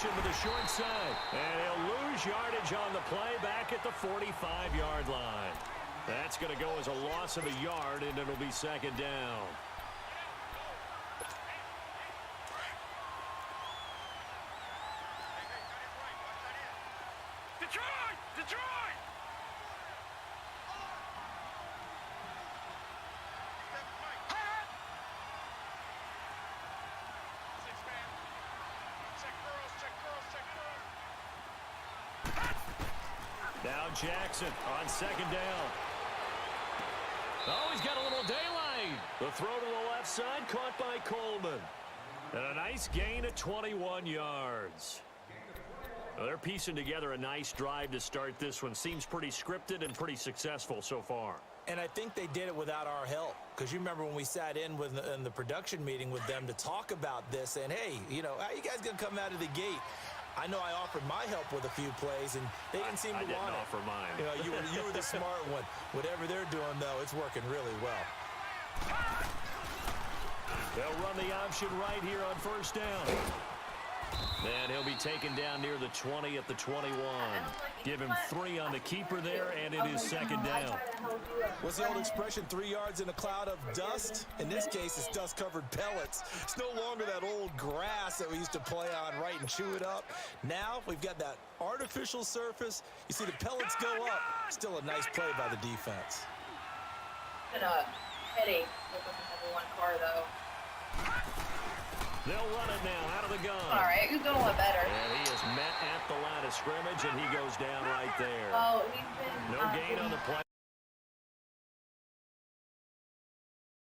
To the short side, and he'll lose yardage on the play back at the 45-yard line. That's going to go as a loss of a yard, and it'll be second down. Detroit! Detroit! Now Jackson on second down. Oh, he's got a little daylight. The throw to the left side caught by Coleman. And a nice gain of 21 yards. Well, they're piecing together a nice drive to start this one. Seems pretty scripted and pretty successful so far. And I think they did it without our help. Because you remember when we sat in the production meeting with them to talk about this. And, hey, you know, how you guys going to come out of the gate? I know I offered my help with a few plays, and they didn't seem to want it. I didn't offer mine. You know, you were the smart one. Whatever they're doing, though, it's working really well. They'll run the option right here on first down. And he'll be taken down near the 20 at the 21. Give him 3 on the keeper there, and it is second down. What's the old expression, 3 yards in a cloud of dust? In this case, it's dust-covered pellets. It's no longer that old grass that we used to play on, right, and chew it up. Now we've got that artificial surface. You see the pellets go up. Still a nice play by the defense. Been a headache with number 1 car, though. They'll run it now out of the gun. All right, he's doing a lot better. And he is met at the line of scrimmage, and he goes down right there. Oh, he's been... No gain on the play.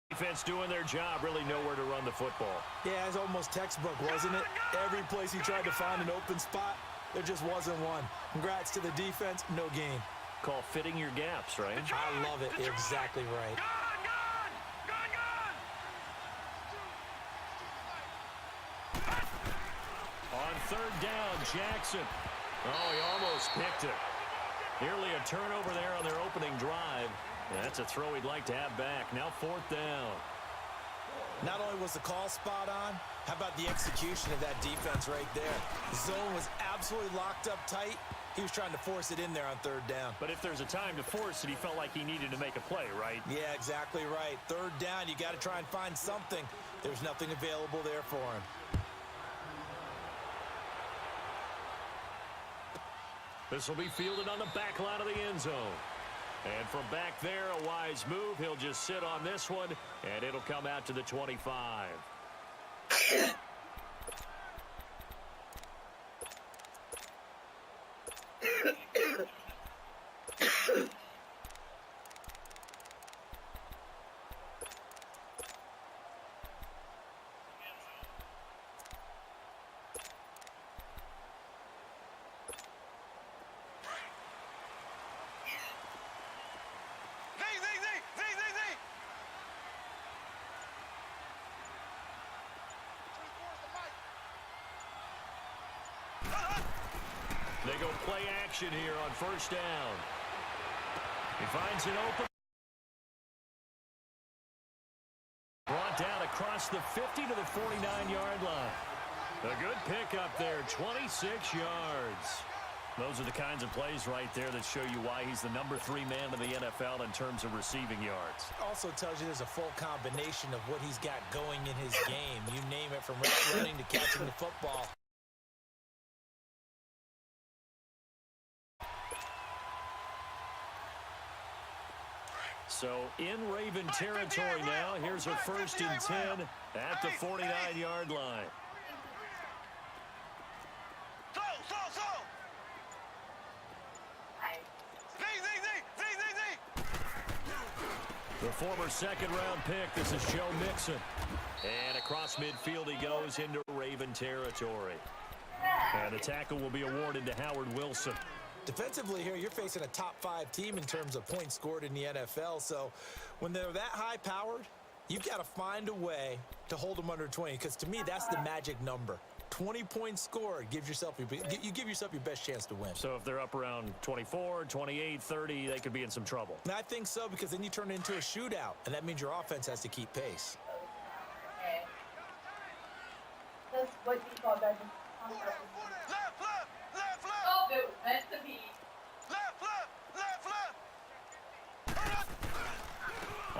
Defense doing their job, really nowhere to run the football. Yeah, it's almost textbook, wasn't it? Every place he tried to find an open spot, there just wasn't one. Congrats to the defense, no gain. Call fitting your gaps, right? I love it. Exactly right. On third down, Jackson. Oh, he almost picked it. Nearly a turnover there on their opening drive. That's a throw he'd like to have back. Now fourth down. Not only was the call spot on, how about the execution of that defense right there? The zone was absolutely locked up tight. He was trying to force it in there on third down. But if there's a time to force it, he felt like he needed to make a play, right? Yeah, exactly right. Third down, you got to try and find something. There's nothing available there for him. This will be fielded on the back line of the end zone. And from back there, a wise move. He'll just sit on this one, and it'll come out to the 25. They go play action here on first down. He finds it open. Brought down across the 50 to the 49-yard line. A good pickup there, 26 yards. Those are the kinds of plays right there that show you why he's the number 3 man in the NFL in terms of receiving yards. Also tells you there's a full combination of what he's got going in his game. You name it, from running to catching the football. So in Raven territory now. Here's a 1st and 10 at the 49-yard line. The former second-round pick, this is Joe Mixon. And across midfield he goes into Raven territory. And the tackle will be awarded to Howard Wilson. Defensively here, you're facing a top 5 team in terms of points scored in the NFL. So when they're that high-powered, you've got to find a way to hold them under 20. Because to me, that's the magic number. 20 points scored gives yourself you give yourself your best chance to win. So if they're up around 24, 28, 30, they could be in some trouble. And I think so, because then you turn it into a shootout, and that means your offense has to keep pace. Okay. That's what you call that. Oh, it was meant to be.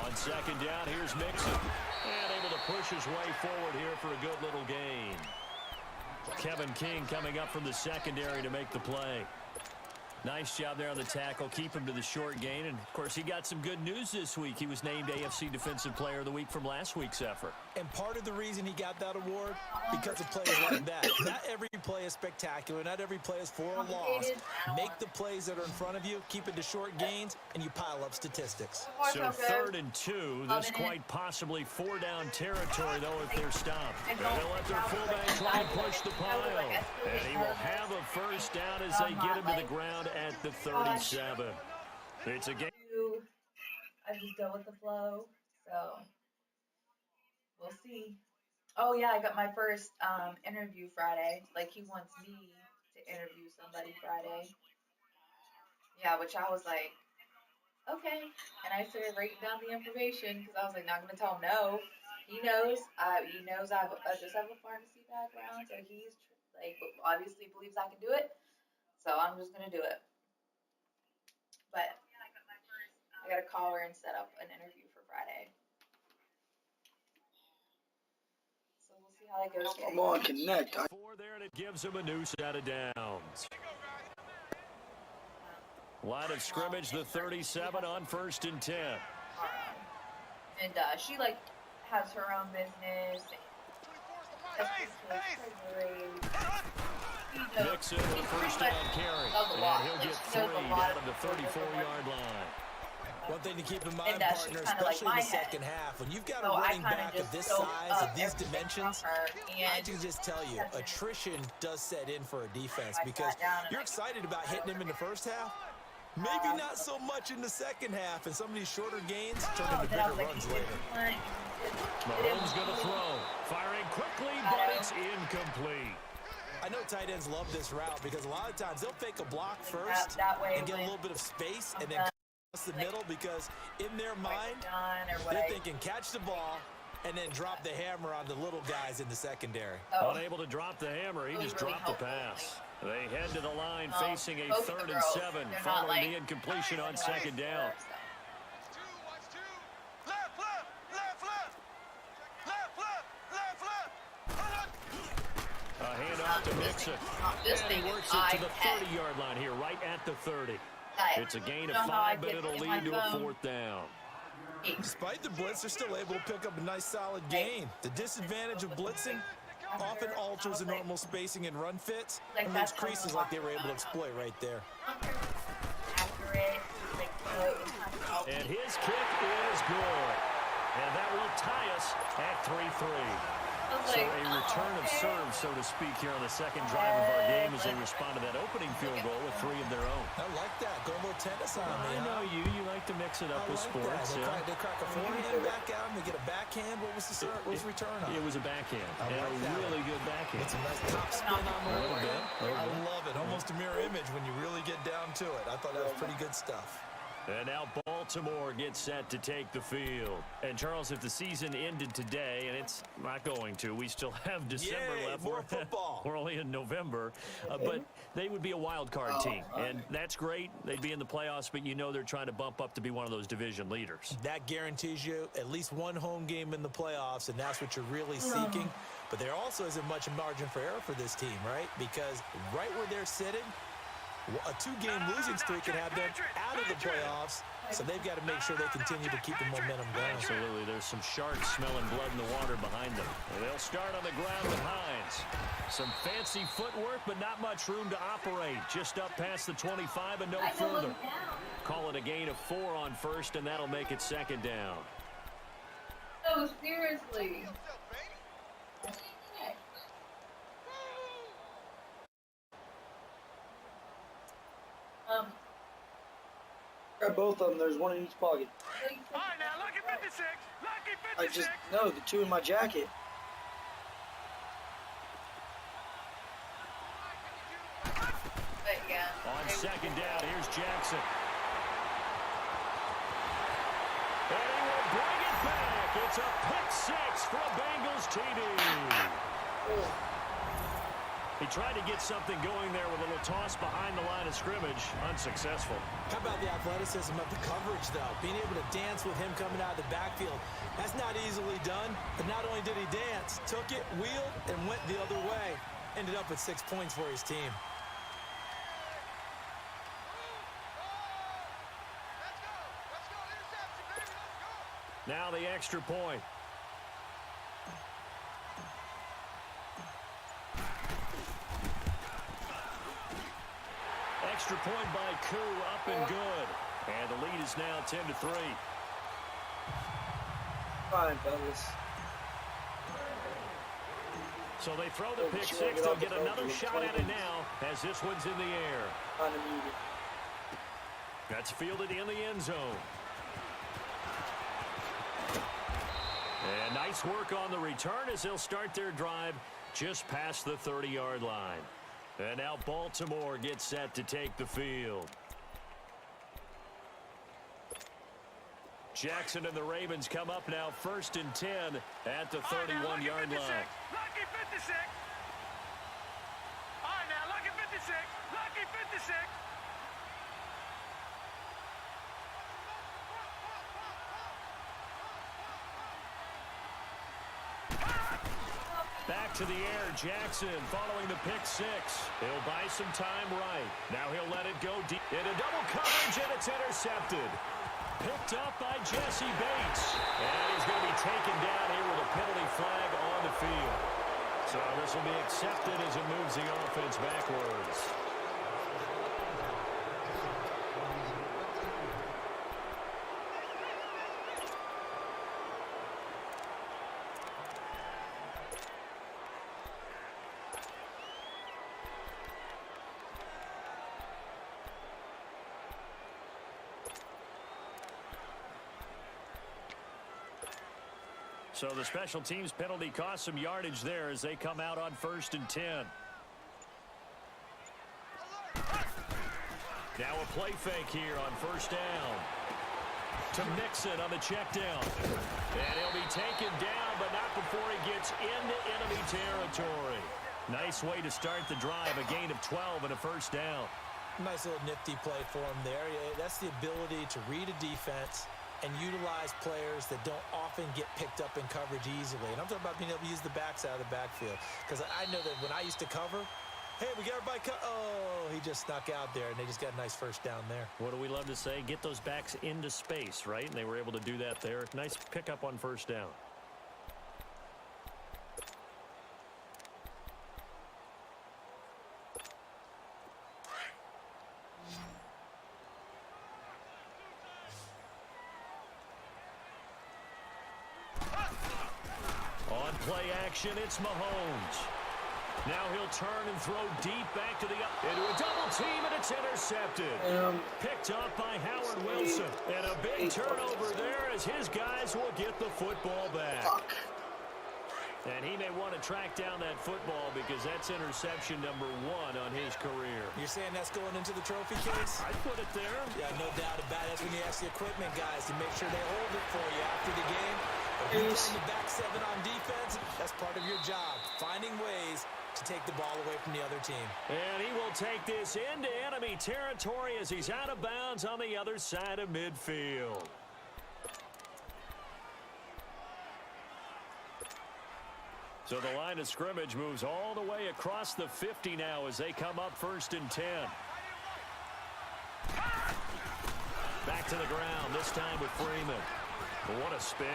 On second down, here's Mixon. And able to push his way forward here for a good little gain. Kevin King coming up from the secondary to make the play. Nice job there on the tackle. Keep him to the short gain. And, of course, he got some good news this week. He was named AFC Defensive Player of the Week from last week's effort. And part of the reason he got that award, because of players like that. Not every play is spectacular. Not every play is for a loss. Make the plays that are in front of you, keep it to short gains, and you pile up statistics. So 3rd and 2. This quite possibly 4-down territory, though, if they're stopped. And they'll let their fullback try and push the pile. And he will have a 1st down as they get him to the ground at the 37. It's a game. I just go with the flow, so we'll see. Oh yeah, I got my first interview Friday. Like, he wants me to interview somebody Friday. Yeah, which I was like, okay. And I started writing down the information because I was like, not gonna tell him no. He knows. He knows I just have a pharmacy background, so he's like obviously believes I can do it. So I'm just gonna do it. But I gotta call her and set up an interview for Friday. So we'll see how that goes. Come on, connect. 4 there, and it gives him a new set of downs. Line of scrimmage, the 37 on 1st and 10. And she like has her own business. Mixon with a 1st down carry. And he'll get 3 down to the 34-yard line. One thing to keep in mind, partner, especially in the second half, when you've got a running back of this size, of these dimensions, I can just tell you, attrition does set in for a defense, because you're excited about hitting him in the first half, maybe not so much in the second half, and some of these shorter gains turn into bigger runs later. Mahomes going to throw. Firing quickly, but it's incomplete. I know tight ends love this route, because a lot of times they'll fake a block first and get a little bit of space and then cross the middle, because in their mind, they're thinking catch the ball and then drop the hammer on the little guys in the secondary. Unable to drop the hammer, he just dropped the pass. They head to the line facing a 3rd and 7 following the incompletion on second down. A handoff to Mixon. And he works it to the 30-yard line here, right at the 30. It's a gain of 5, but it'll lead to a 4th down. Despite the blitz, they're still able to pick up a nice solid gain. The disadvantage of blitzing often alters the normal spacing and run fits and makes creases like they were able to exploit right there. And his kick is good. And that will tie us at 3-3. So a return of serve, so to speak, here on the second drive of our game as they respond to that opening field goal with 3 of their own. I like that. Go a little tennis on me. I know you. You like to mix it up with sports. They crack a forehand back out, and they get a backhand. What was the serve? What was the return on? It was a backhand. And a really good backhand. It's a nice top spin on the way. I love it. Almost a mirror image when you really get down to it. I thought that was pretty good stuff. And now Baltimore gets set to take the field. And, Charles, if the season ended today, and it's not going to, we still have December left. More football. We're only in November. But they would be a wild card team. And that's great. They'd be in the playoffs, but you know they're trying to bump up to be one of those division leaders. That guarantees you at least one home game in the playoffs, and that's what you're really seeking. But there also isn't much margin for error for this team, right? Because right where they're sitting, a two-game losing streak can have them out of the playoffs, so they've got to make sure they continue to keep the momentum going. Absolutely. There's some sharks smelling blood in the water behind them. And they'll start on the ground with Hines. Some fancy footwork, but not much room to operate. Just up past the 25 and no further. Call it a gain of 4 on first, and that'll make it second down. Oh, seriously. Grab both of them. There's one in each pocket. All right, now, lucky 56. Lucky I 56. no, the two in my jacket. But yeah. On second down, here's Jackson. And he will bring it back. It's a pick 6 for a Bengals TD. He tried to get something going there with a little toss behind the line of scrimmage. Unsuccessful. How about the athleticism of the coverage, though? Being able to dance with him coming out of the backfield. That's not easily done. But not only did he dance, took it, wheeled, and went the other way. Ended up with 6 points for his team. Now the extra point. Extra point by Koo, up and good. And the lead is now 10-3. Fine, fellas. So they throw the pick 6. They'll get another shot at it now as this one's in the air. Unmuted. That's fielded in the end zone. And nice work on the return as they'll start their drive just past the 30-yard line. And now Baltimore gets set to take the field. Jackson and the Ravens come up now 1st and 10 at the 31-yard line. Lucky 56. All right, now, lucky 56. Lucky 56. Back to the air, Jackson following the pick 6. He'll buy some time right. Now he'll let it go deep into double coverage, and it's intercepted. Picked up by Jesse Bates. And he's going to be taken down here with a penalty flag on the field. So this will be accepted as it moves the offense backwards. So the special teams penalty cost some yardage there as they come out on 1st and 10. Now a play fake here on 1st down. To Mixon on the check down. And he'll be taken down, but not before he gets into enemy territory. Nice way to start the drive, a gain of 12 and a 1st down. Nice little nifty play for him there. That's the ability to read a defense and utilize players that don't often get picked up in coverage easily. And I'm talking about being able to use the backs out of the backfield. Because I know that when I used to cover, hey, we got everybody oh, he just snuck out there, and they just got a nice 1st down there. What do we love to say? Get those backs into space, right? And they were able to do that there. Nice pickup on 1st down. Play action, it's Mahomes. Now he'll turn and throw deep back to the into a double team, and it's intercepted. Picked up by Howard Wilson. And a big turnover there as his guys will get the football back. And he may want to track down that football because that's interception number 1 on his career. You're saying that's going into the trophy case? I'd put it there. Yeah, no doubt about it. That's when you ask the equipment guys to make sure they hold it for you after the game. If you're playing the back 7 on defense, that's part of your job, finding ways to take the ball away from the other team. And he will take this into enemy territory as he's out of bounds on the other side of midfield. So the line of scrimmage moves all the way across the 50 now as they come up 1st and 10. Back to the ground, this time with Freeman. What a spin.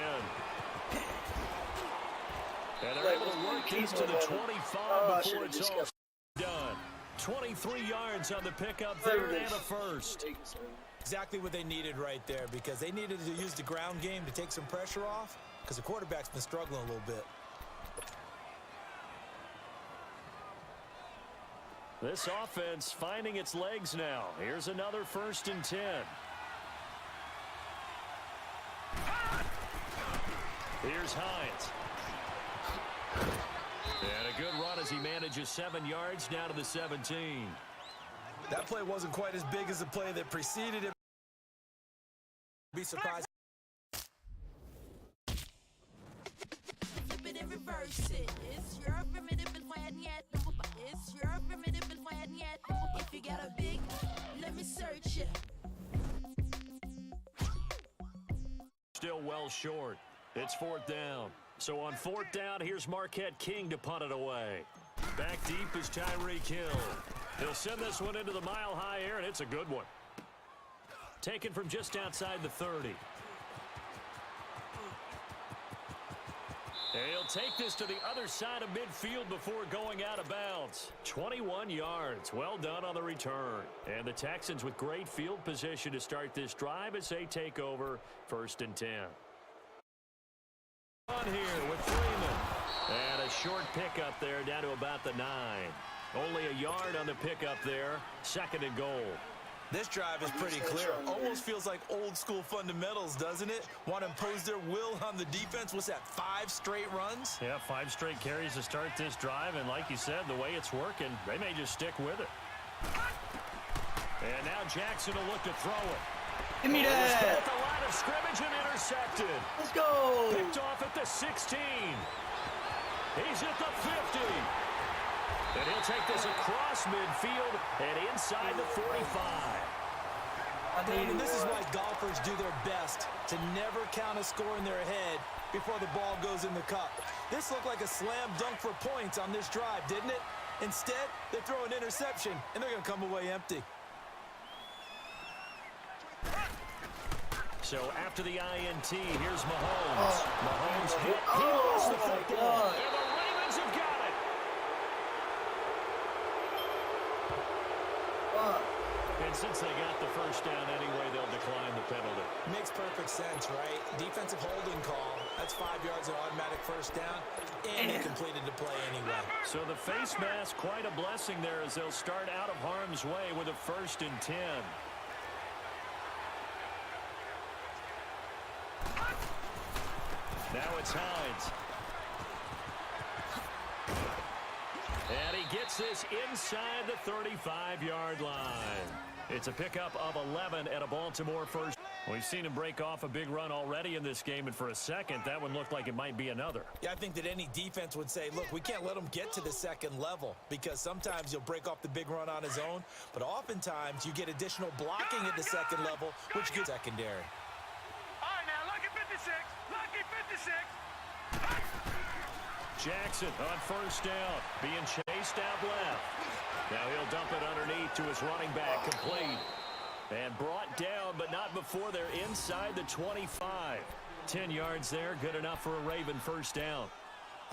And they're able to work these to the 25 before it's all done. 23 yards on the pickup there and a first. Exactly what they needed right there, because they needed to use the ground game to take some pressure off, because the quarterback's been struggling a little bit. This offense finding its legs now. Here's another 1st and 10. Here's Hines. And a good run as he manages 7 yards down to the 17. That play wasn't quite as big as the play that preceded it. Be surprised. Flip it and reverse it. It's your primitive and when yet. It's your primitive and when yet. If you got a big, let me search it. Still well short. It's 4th down. So on 4th down, here's Marquette King to punt it away. Back deep is Tyreek Hill. He'll send this one into the mile-high air, and it's a good one. Taken from just outside the 30. And he'll take this to the other side of midfield before going out of bounds. 21 yards. Well done on the return. And the Texans with great field position to start this drive as they take over 1st and 10. On here with Freeman. And a short pickup there down to about the 9. Only a yard on the pickup there. 2nd and goal. This drive is pretty clear. Almost feels like old school fundamentals, doesn't it? Want to impose their will on the defense. What's that, 5 straight runs? Yeah, 5 straight carries to start this drive. And like you said, the way it's working, they may just stick with it. And now Jackson will look to throw it. Give me that. At the line of scrimmage and intercepted. Let's go. Picked off at the 16. He's at the 50. And he'll take this across midfield and inside the 45. And this is why golfers do their best to never count a score in their head before the ball goes in the cup. This looked like a slam dunk for points on this drive, didn't it? Instead, they throw an interception, and they're going to come away empty. So after the INT, here's Mahomes. Mahomes hit. He lost the football. And the Ravens have got it. And since they got the first down anyway, they'll decline the penalty. Makes perfect sense, right? Defensive holding call. That's 5 yards of automatic first down, and he completed the play anyway. So the face mask, quite a blessing there as they'll start out of harm's way with a 1st and 10. Now it's Hines. And he gets this inside the 35-yard line. It's a pickup of 11 at a Baltimore first. We've seen him break off a big run already in this game, and for a second, that one looked like it might be another. Yeah, I think that any defense would say, look, we can't let him get to the second level, because sometimes he'll break off the big run on his own, but oftentimes you get additional blocking at the second level, which gets secondary. All right, now, lucky 56. Lucky 56. Jackson on first down, being chased out left. Now he'll dump it underneath to his running back, complete. And brought down, but not before they're inside the 25. 10 yards there, good enough for a Raven first down.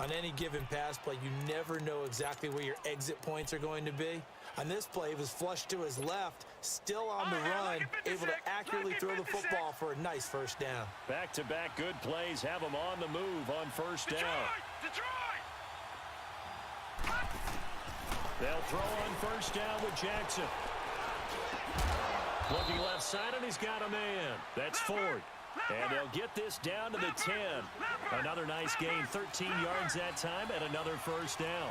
On any given pass play, you never know exactly where your exit points are going to be. On this play, it was flushed to his left, still on the run, able to accurately throw the football for a nice first down. Back-to-back good plays have him on the move on first down. Detroit! They'll throw on first down with Jackson. Looking left side, and he's got a man. That's Ford. And they'll get this down to the 10. Another nice gain, 13 yards that time, and another first down.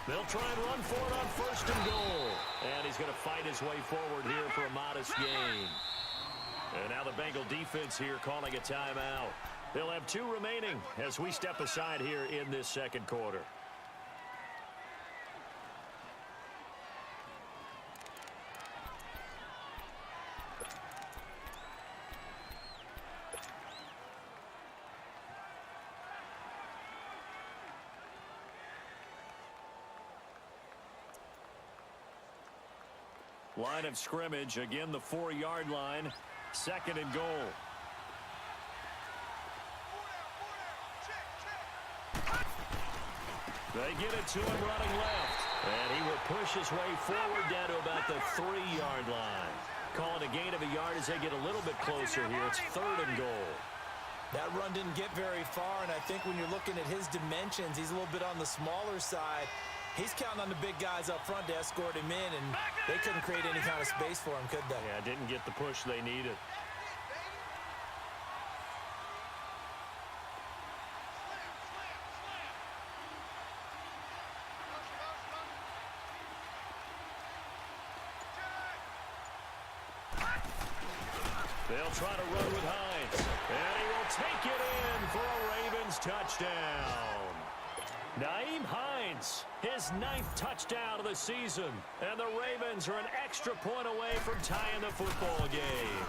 They'll try and run for it on first and goal. And he's going to fight his way forward here for a modest gain. And now the Bengal defense here calling a timeout. They'll have 2 remaining as we step aside here in this second quarter. Line of scrimmage, again the 4-yard line, second and goal. They get it to him running left, and he will push his way forward down to about the 3-yard line. Calling a gain of a yard as they get a little bit closer here. It's third and goal. That run didn't get very far, and I think when you're looking at his dimensions, he's a little bit on the smaller side. He's counting on the big guys up front to escort him in, and they couldn't create any kind of space for him, could they? Yeah, didn't get the push they needed. They'll try to run with Hines, and he will take it in for a Ravens touchdown. Nyheim Hines, his 9th touchdown of the season, and the Ravens are an extra point away from tying the football game.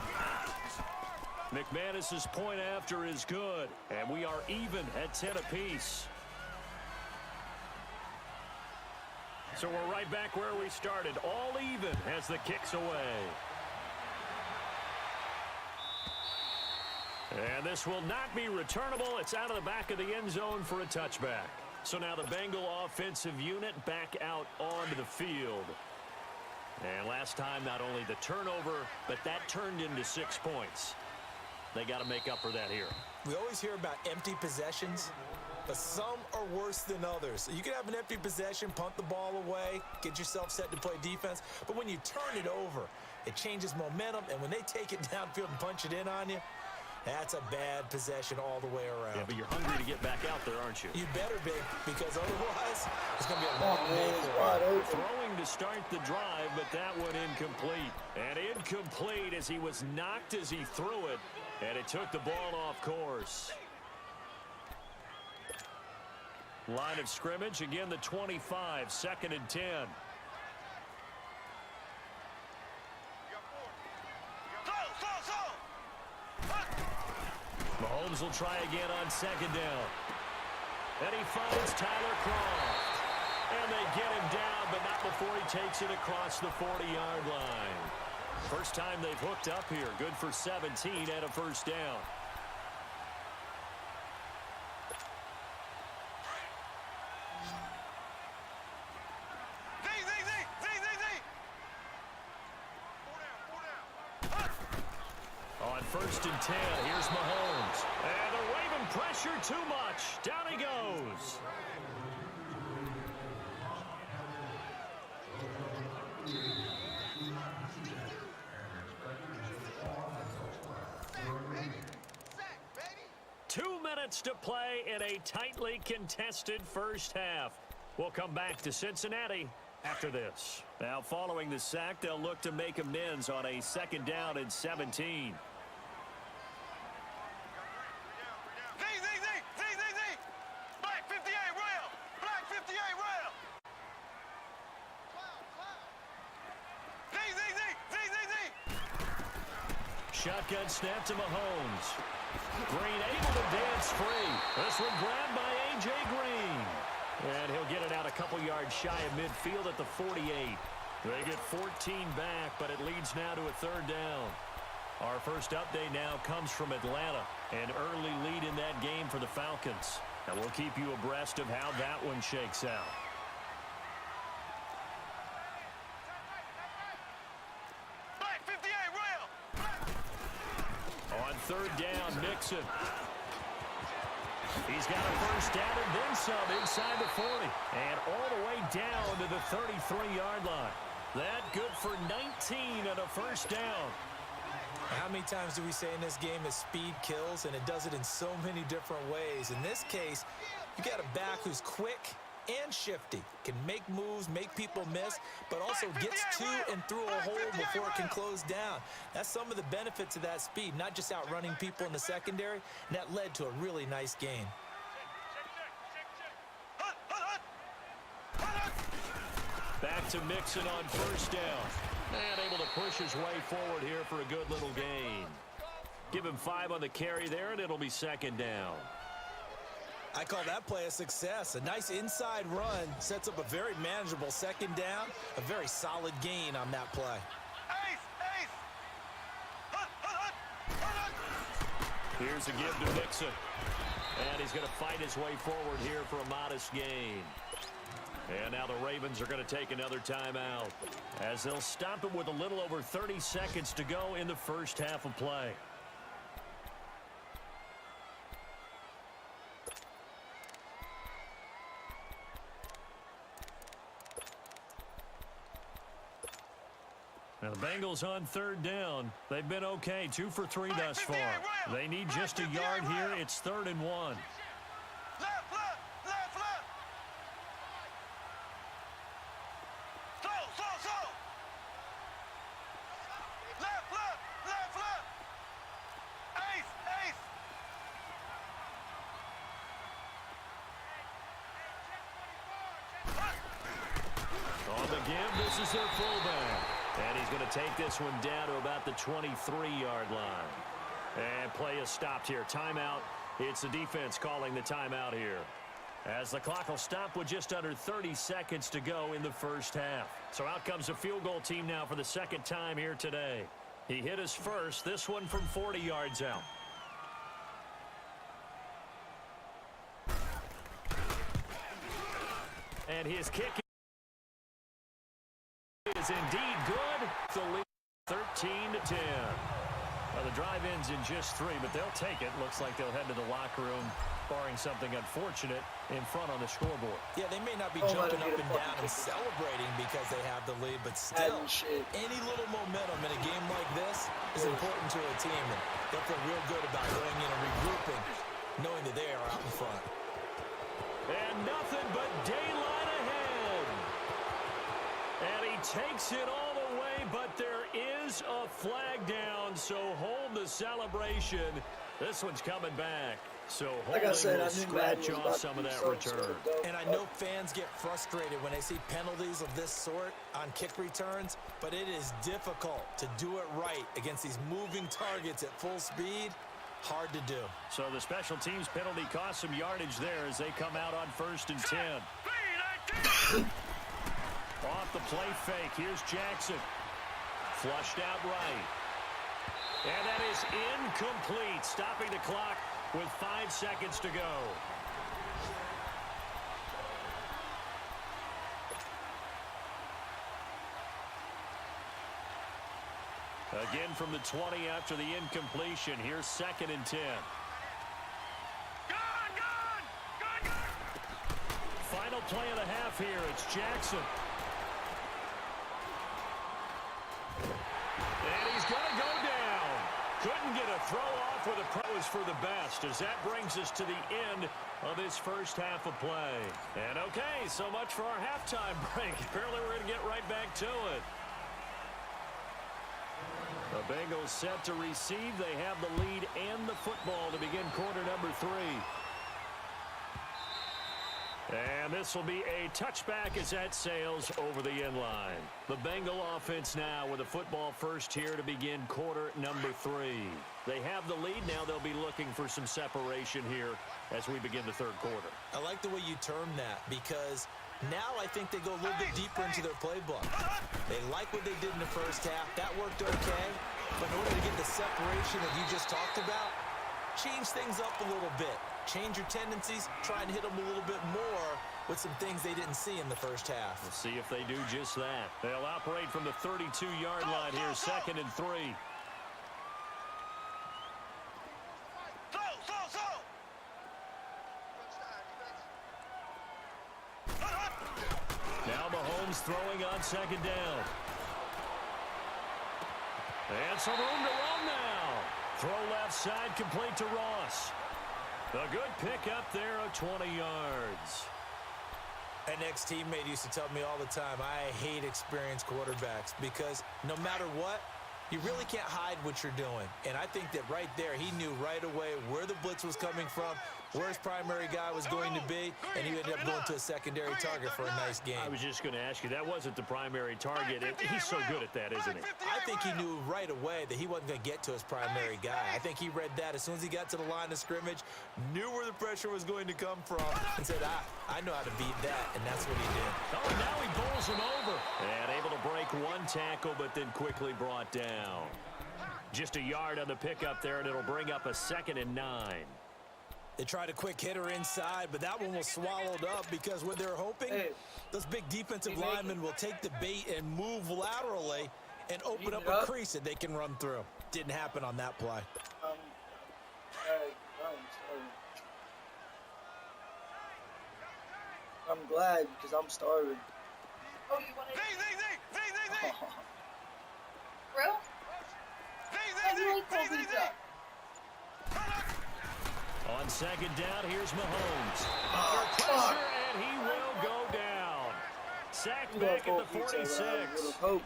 McManus's point after is good, and we are even at 10 apiece. So we're right back where we started, all even as the kick's away. And this will not be returnable. It's out of the back of the end zone for a touchback. So now the Bengal offensive unit back out onto the field. And last time, not only the turnover, but that turned into 6 points. They got to make up for that here. We always hear about empty possessions, but some are worse than others. You can have an empty possession, punt the ball away, get yourself set to play defense, but when you turn it over, it changes momentum, and when they take it downfield and punch it in on you, that's a bad possession all the way around. Yeah, but you're hungry to get back out there, aren't you? You better be, because otherwise it's going to be a long day for you. Throwing to start the drive, but that one incomplete. And incomplete as he was knocked as he threw it, and it took the ball off course. Line of scrimmage, again the 25, second and 10. Mahomes will try again on second down. And he finds Tyler Kroft. And they get him down, but not before he takes it across the 40-yard line. First time they've hooked up here. Good for 17 and a first down. On first and 10, here's Mahomes. And the Raven pressure too much. Down he goes. Two minutes to play in a tightly contested first half. We'll come back to Cincinnati after this. Now, following the sack, they'll look to make amends on a second down and 17. Black 58 rail! Black 58 rail! Shotgun snap to Mahomes. Green able to dance free. This one grabbed by A.J. Green. And he'll get it out a couple yards shy of midfield at the 48. They get 14 back, but it leads now to a third down. Our first update now comes from Atlanta. An early lead in that game for the Falcons. And we'll keep you abreast of how that one shakes out. Black 58 rail! On third down, Nixon. He's got a first down and then some inside the 40. And all the way down to the 33-yard line. That good for 19 and a first down. How many times do we say in this game that speed kills, and it does it in so many different ways? In this case, you got a back who's quick and shifty, can make moves, make people miss, but also gets to and through a hole before it can close down. That's some of the benefits of that speed, not just outrunning people in the secondary, and that led to a really nice gain. Back to Mixon on first down. And able to push his way forward here for a good little gain. Give him 5 on the carry there, and it'll be second down. I call that play a success. A nice inside run sets up a very manageable second down. A very solid gain on that play. Here's a give to Mixon. And he's going to fight his way forward here for a modest gain. And now the Ravens are going to take another timeout as they'll stop it with a little over 30 seconds to go in the first half of play. Now the Bengals on third down. They've been okay, 2 for 3 thus far. They need just a yard here. It's 3rd and 1. On the give, this is their fullback. And he's going to take this one down to about the 23-yard line. And play is stopped here. Timeout. It's the defense calling the timeout here, as the clock will stop with just under 30 seconds to go in the first half. So out comes a field goal team now for the second time here today. He hit his first, this one from 40 yards out. And his kick is indeed good. The lead 13-10. Well, the drive ends in just 3, but they'll take it. Looks like they'll head to the locker room, barring something unfortunate in front on the scoreboard. Yeah, they may not be jumping up and down and celebrating because they have the lead, but still, any little momentum in a game like this is important to a team, and they'll feel real good about going in and regrouping, knowing that they are out in front. And nothing but daylight ahead. And he takes it all the way, but there is a flag down, so hold the celebration. This one's coming back. So like I said, will scratch off some of that return. And I know fans get frustrated when they see penalties of this sort on kick returns, but it is difficult to do it right against these moving targets at full speed. Hard to do. So the special teams penalty cost some yardage there as they come out on 1st and 10. Off the play fake. Here's Jackson. Flushed out right. And that is incomplete. Stopping the clock with 5 seconds to go. Again from the 20 after the incompletion. Here's 2nd and 10. Final play of the half here. It's Jackson. And he's going to go down. Couldn't get a throw off with a pros for the best, as that brings us to the end of this first half of play. And okay, so much for our halftime break. Apparently we're going to get right back to it. The Bengals set to receive. They have the lead and the football to begin quarter number 3. And this will be a touchback as that sails over the end line. The Bengal offense now with a football first here to begin quarter number 3. They have the lead. Now they'll be looking for some separation here as we begin the third quarter. I like the way you term that, because now I think they go a little bit deeper into their playbook. They like what they did in the first half. That worked okay. But in order to get the separation that you just talked about, change things up a little bit. Change your tendencies. Try and hit them a little bit more with some things they didn't see in the first half. We'll see if they do just that. They'll operate from the 32-yard line here, 2nd and 3. Now Mahomes throwing on 2nd down. And some room to run now. Throw left side complete to Ross. A good pickup there of 20 yards. An ex-teammate used to tell me all the time, I hate experienced quarterbacks because no matter what, you really can't hide what you're doing. And I think that right there, he knew right away where the blitz was coming from, where his primary guy was going to be, and he ended up going to a secondary target for a nice game. I was just going to ask you, that wasn't the primary target. He's so good at that, isn't he? I think he knew right away that he wasn't going to get to his primary guy. I think he read that as soon as he got to the line of scrimmage, knew where the pressure was going to come from, and said, I know how to beat that, and that's what he did. Oh, now he bowls him over. And able to break one tackle, but then quickly brought down. Just a yard on the pickup there, and it'll bring up a 2nd and 9. They tried a quick hitter inside, but that one was swallowed up because what they're hoping, those big defensive linemen will take the bait and move laterally and open up a crease that they can run through. Didn't happen on that play. I'm glad because I'm starving. Oh, you want to... Z. Bro? I really cold pizza. On 2nd down, here's Mahomes. Under pressure, and he will go down. Sacked back at the 46. Oh,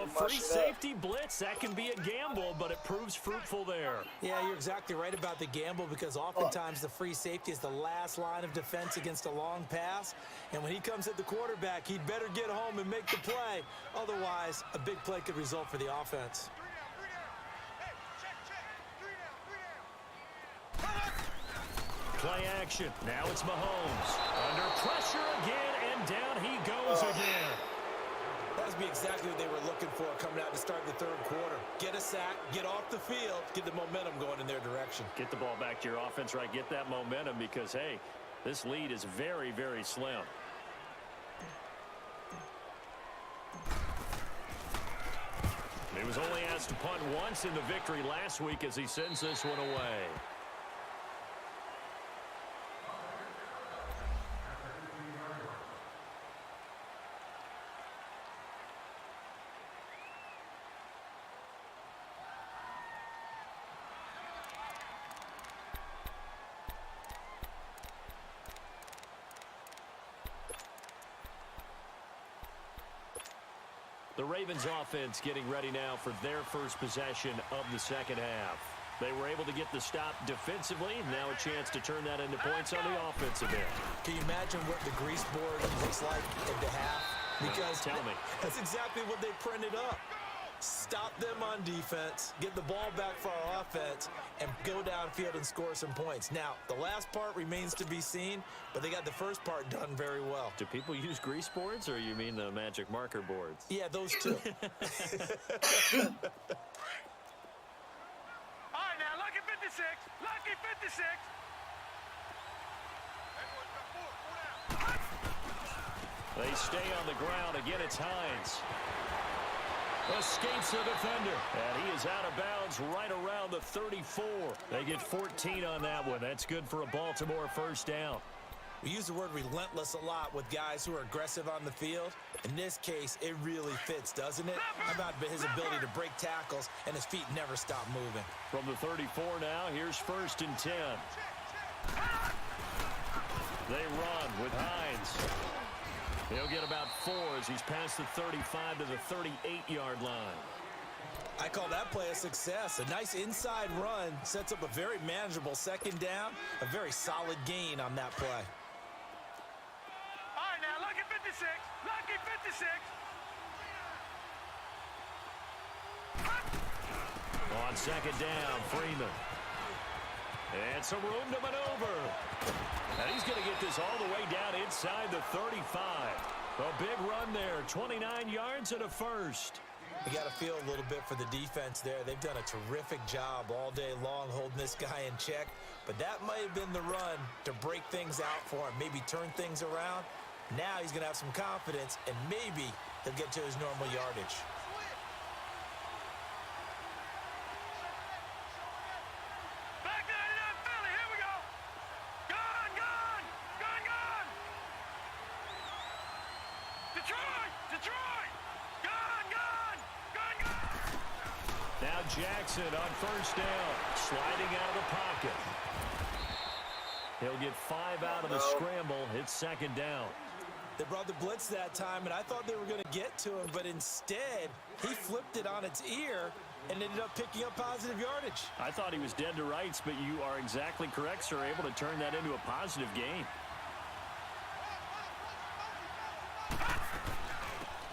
free safety blitz. That can be a gamble, but it proves fruitful there. Yeah, you're exactly right about the gamble because oftentimes the free safety is the last line of defense against a long pass. And when he comes at the quarterback, he'd better get home and make the play. Otherwise, a big play could result for the offense. Play action. Now it's Mahomes. Under pressure again, and down he goes again. That would be exactly what they were looking for coming out to start the 3rd quarter. Get a sack, get off the field, get the momentum going in their direction. Get the ball back to your offense, right? Get that momentum because, hey, this lead is very, very slim. He was only asked to punt once in the victory last week as he sends this one away. The Ravens offense getting ready now for their first possession of the 2nd half. They were able to get the stop defensively. Now a chance to turn that into points on the offensive end. Can you imagine what the grease board looks like at the half? Because tell me. That's exactly what they printed up. Stop them on defense, get the ball back for our offense, and go downfield and score some points. Now, the last part remains to be seen, but they got the first part done very well. Do people use grease boards, or you mean the magic marker boards? Yeah, those two. All right, now, lucky 56. Lucky 56. They stay on the ground. Again, it's Hines. Escapes the defender, and he is out of bounds right around the 34. They get 14 on that one. That's good for a Baltimore first down. We use the word relentless a lot with guys who are aggressive on the field. In this case, it really fits, doesn't it? How about his ability to break tackles and his feet never stop moving? From the 34 now, here's 1st and 10. They run with Hines. He'll get about 4 as he's past the 35 to the 38-yard line. I call that play a success. A nice inside run sets up a very manageable 2nd down, a very solid gain on that play. All right, now, lucky 56. Lucky 56. On 2nd down, Freeman. And some room to maneuver. And he's going to get this all the way down inside the 35. A big run there, 29 yards and a first. You got to feel a little bit for the defense there. They've done a terrific job all day long holding this guy in check. But that might have been the run to break things out for him, maybe turn things around. Now he's going to have some confidence, and maybe he'll get to his normal yardage. Back to 89 Philly. Here we go. Gone, gone. Gone, gone. Detroit. Detroit. Gone, gone. Gone, gone. Jackson on first down, sliding out of the pocket. He'll get 5 out of the scramble. It's second down. They brought the blitz that time, and I thought they were going to get to him, but instead, he flipped it on its ear and ended up picking up positive yardage. I thought he was dead to rights, but you are exactly correct, sir, able to turn that into a positive gain.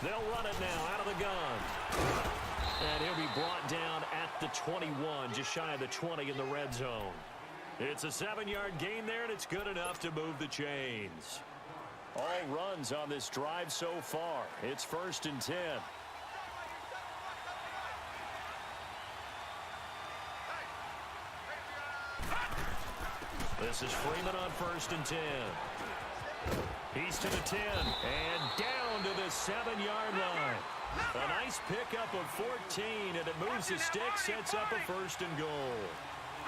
They'll run it now out of the gun. And he'll be brought down at the 21, just shy of the 20 in the red zone. It's a 7-yard gain there, and it's good enough to move the chains. All runs on this drive so far. It's 1st and 10. This is Freeman on 1st and 10. He's to the 10 and down to the 7-yard line. A nice pickup of 14, and it moves the stick, sets up a 1st and goal.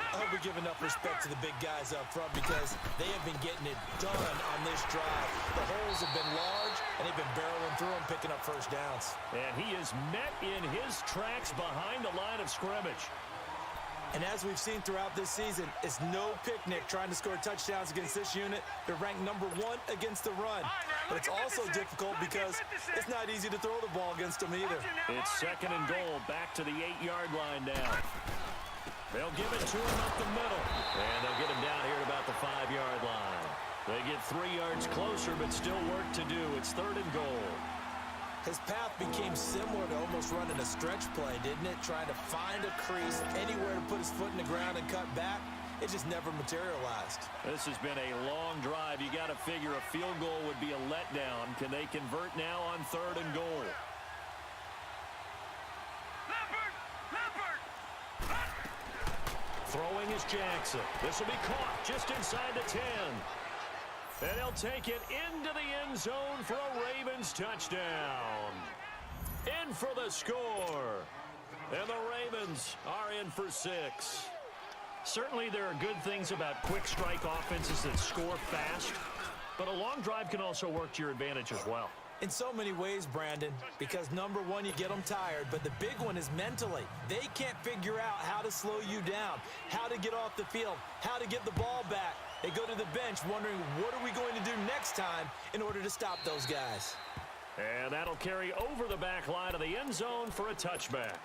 I hope we give enough respect to the big guys up front because they have been getting it done on this drive. The holes have been large, and they've been barreling through them, picking up first downs. And he is met in his tracks behind the line of scrimmage. And as we've seen throughout this season, it's no picnic trying to score touchdowns against this unit. They're ranked number 1 against the run. But it's also difficult because it's not easy to throw the ball against them either. It's 2nd and goal, back to the 8-yard line now. They'll give it to him up the middle. And they'll get him down here at about the 5-yard line. They get 3 yards closer, but still work to do. It's 3rd and goal. His path became similar to almost running a stretch play, didn't it? Trying to find a crease, anywhere to put his foot in the ground and cut back. It just never materialized. This has been a long drive. You got to figure a field goal would be a letdown. Can they convert now on 3rd and goal? Throwing is Jackson. This will be caught just inside the 10. And he'll take it into the end zone for a Ravens touchdown. In for the score. And the Ravens are in for 6. Certainly there are good things about quick strike offenses that score fast, but a long drive can also work to your advantage as well. In so many ways, Brandon, because number 1, you get them tired, but the big one is mentally. They can't figure out how to slow you down, how to get off the field, how to get the ball back. They go to the bench wondering, what are we going to do next time in order to stop those guys? And that'll carry over the back line of the end zone for a touchback.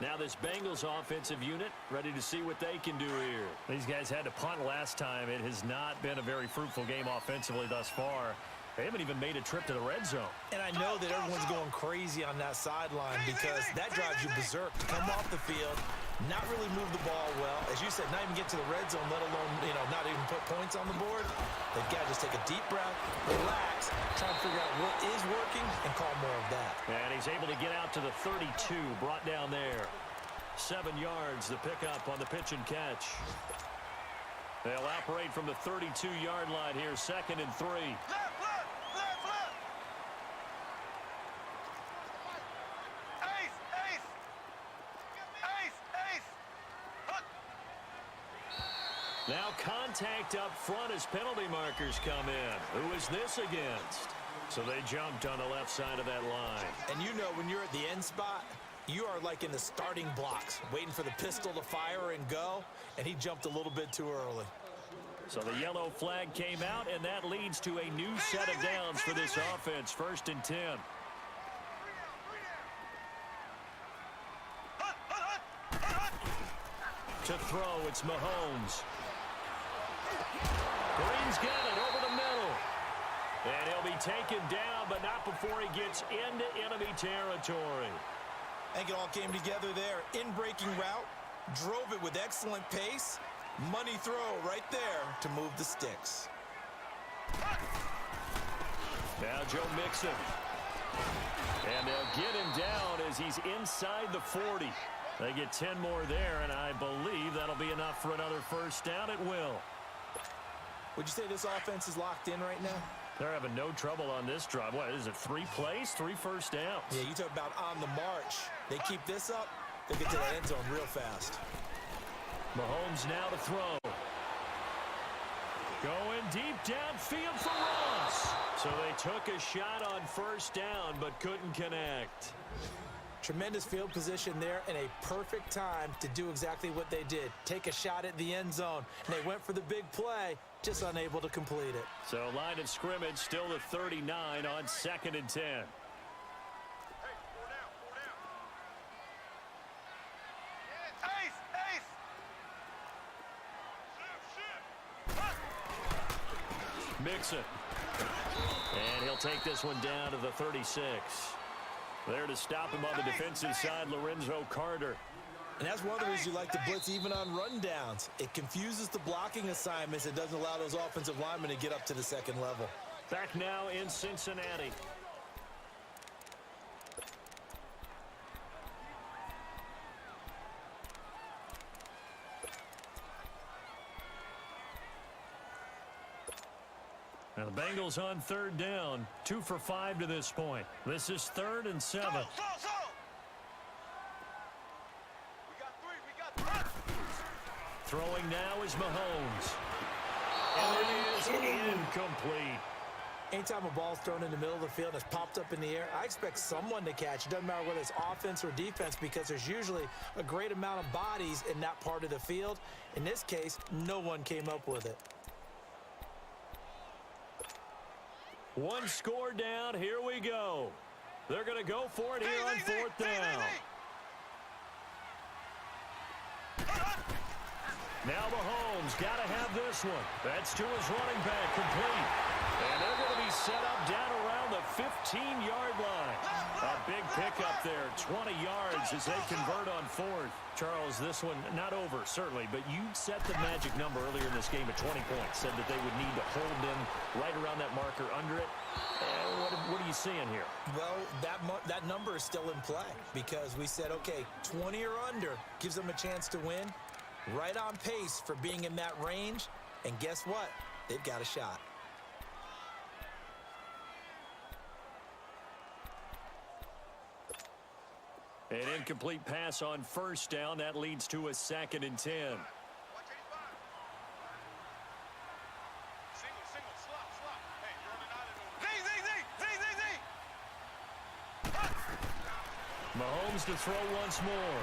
Now this Bengals offensive unit ready to see what they can do here. These guys had to punt last time. It has not been a very fruitful game offensively thus far. They haven't even made a trip to the red zone. And I know that everyone's going crazy on that sideline because that drives you berserk to come off the field, not really move the ball well. As you said, not even get to the red zone, let alone, not even put points on the board. They've got to just take a deep breath, relax, try to figure out what is working, and call more of that. And he's able to get out to the 32, brought down there. 7 yards, the pickup on the pitch and catch. They'll operate from the 32-yard line here, 2nd and 3. Now contact up front as penalty markers come in. Who is this against? So they jumped on the left side of that line. And when you're at the end spot, you are like in the starting blocks, waiting for the pistol to fire and go, and he jumped a little bit too early. So the yellow flag came out, and that leads to a new set of downs for this offense. 1st and 10. To throw, it's Mahomes. Green's got it over the middle. And he'll be taken down, but not before he gets into enemy territory. I think it all came together there. In-breaking route, drove it with excellent pace. Money throw right there to move the sticks. Now Joe Mixon. And they'll get him down as he's inside the 40. They get 10 more there, and I believe that'll be enough for another first down. It will. Would you say this offense is locked in right now? They're having no trouble on this drive. What is it, 3 plays, 3 first downs? Yeah, you talk about on the march. They keep this up, they'll get to the end zone real fast. Mahomes now to throw. Going deep downfield for Ross. So they took a shot on first down, but couldn't connect. Tremendous field position there and a perfect time to do exactly what they did. Take a shot at the end zone. And they went for the big play, just unable to complete it. So line of scrimmage still at 39 on 2nd and 10. Hey, 4 down, 4 down. Ace, ace. Shift. Mixon. And he'll take this one down to the 36. There to stop him on the defensive side, Lorenzo Carter. And that's one of the reasons you like to blitz even on rundowns. It confuses the blocking assignments. It doesn't allow those offensive linemen to get up to the second level. Back now in Cincinnati. Now the Bengals on 3rd down. 2 for 5 to this point. This is 3rd and 7. So. We got 3. Throwing now is Mahomes. And it is incomplete. Anytime a ball's thrown in the middle of the field and it's popped up in the air, I expect someone to catch. It doesn't matter whether it's offense or defense because there's usually a great amount of bodies in that part of the field. In this case, no one came up with it. One score down. Here we go. They're going to go for it here on 4th down. Now Mahomes got to have this one. That's to his running back, complete. And they're going to be set up down around the 15-yard line. A big pickup there, 20 yards as they convert on 4th. Charles, this one not over, certainly, but you set the magic number earlier in this game at 20 points, said that they would need to hold them right around that marker under it. What are you seeing here? Well, that number is still in play because we said, okay, 20 or under gives them a chance to win. Right on pace for being in that range. And guess what? They've got a shot. An incomplete pass on 1st down. That leads to a 2nd and 10. Watch 85. Single, slop. Hey, you're running out of Mahomes to throw once more.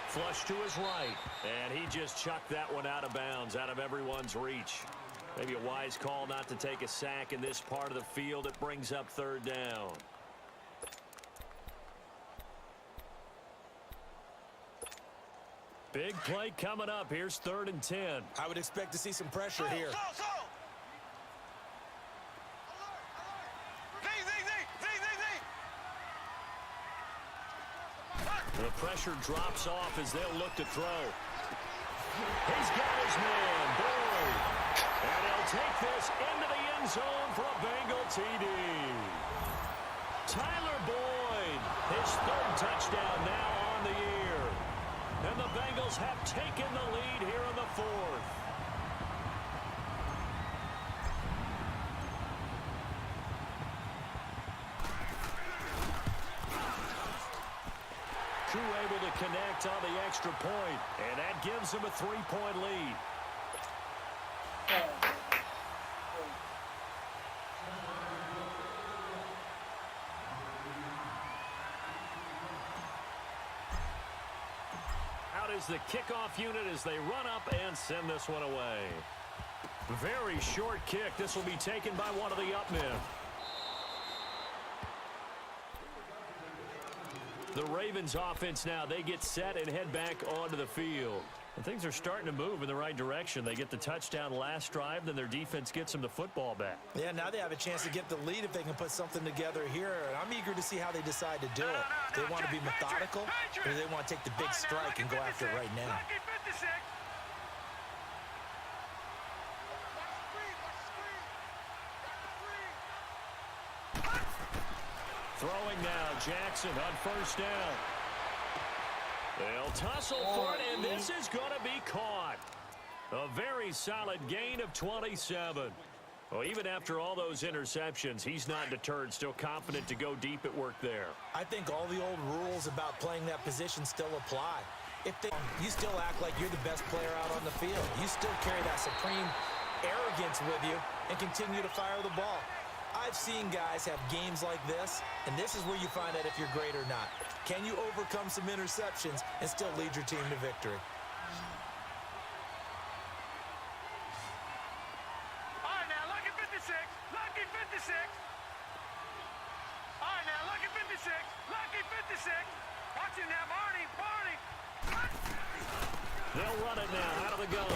Flush to his right. And he just chucked that one out of bounds, out of everyone's reach. Maybe a wise call not to take a sack in this part of the field. It brings up 3rd down. Big play coming up. Here's 3rd and 10. I would expect to see some pressure here. The pressure drops off as they'll look to throw. He's got his man, Boyd. And he'll take this into the end zone for a Bengal TD. Tyler Boyd, his 3rd touchdown now on the year. And the Bengals have taken the lead here in the 4th. Crew able to connect on the extra point, and that gives them a 3-point lead. Out is the kickoff unit as they run up and send this one away. Very short kick. This will be taken by one of the up men. The Ravens offense now, they get set and head back onto the field. And things are starting to move in the right direction. They get the touchdown last drive, then their defense gets them the football back. Yeah, now they have a chance to get the lead if they can put something together here. And I'm eager to see how they decide to do it. They want to be methodical, or do they want to take the big strike and go after it right now? Throwing now, Jackson on 1st down. They'll tussle for it, and this is going to be caught. A very solid gain of 27. Well, even after all those interceptions, he's not deterred, still confident to go deep at work there. I think all the old rules about playing that position still apply. You still act like you're the best player out on the field. You still carry that supreme arrogance with you and continue to fire the ball. I've seen guys have games like this, and this is where you find out if you're great or not. Can you overcome some interceptions and still lead your team to victory? All right, now, lucky 56. Lucky 56. All right, now, lucky 56. Lucky 56. Watch it now, Barney. Barney. They'll run it now out of the gun.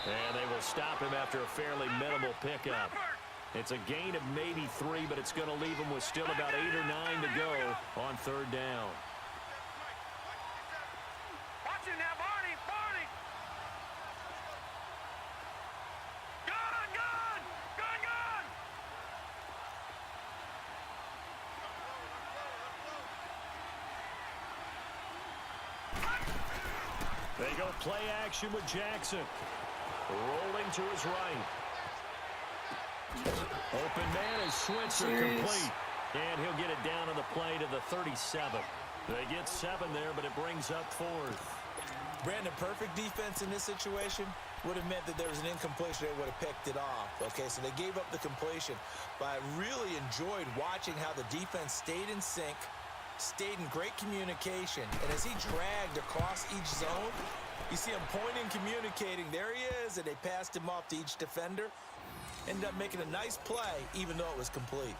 And they will stop him after a fairly minimal pickup. It's a gain of maybe 3, but it's going to leave them with still about 8 or 9 to go on third down. Watch it now, Barney. Barney. Gun, gun. Gun, gun. They go play action with Jackson. Rolling to his right. Open man is Switzer complete. And he'll get it down on the play to the 37. They get 7 there, but it brings up 4th. Brandon, perfect defense in this situation would have meant that there was an incompletion. They would have picked it off. Okay, so they gave up the completion. But I really enjoyed watching how the defense stayed in sync, stayed in great communication. And as he dragged across each zone, you see him pointing, communicating. There he is, and they passed him off to each defender. Ended up making a nice play, even though it was complete.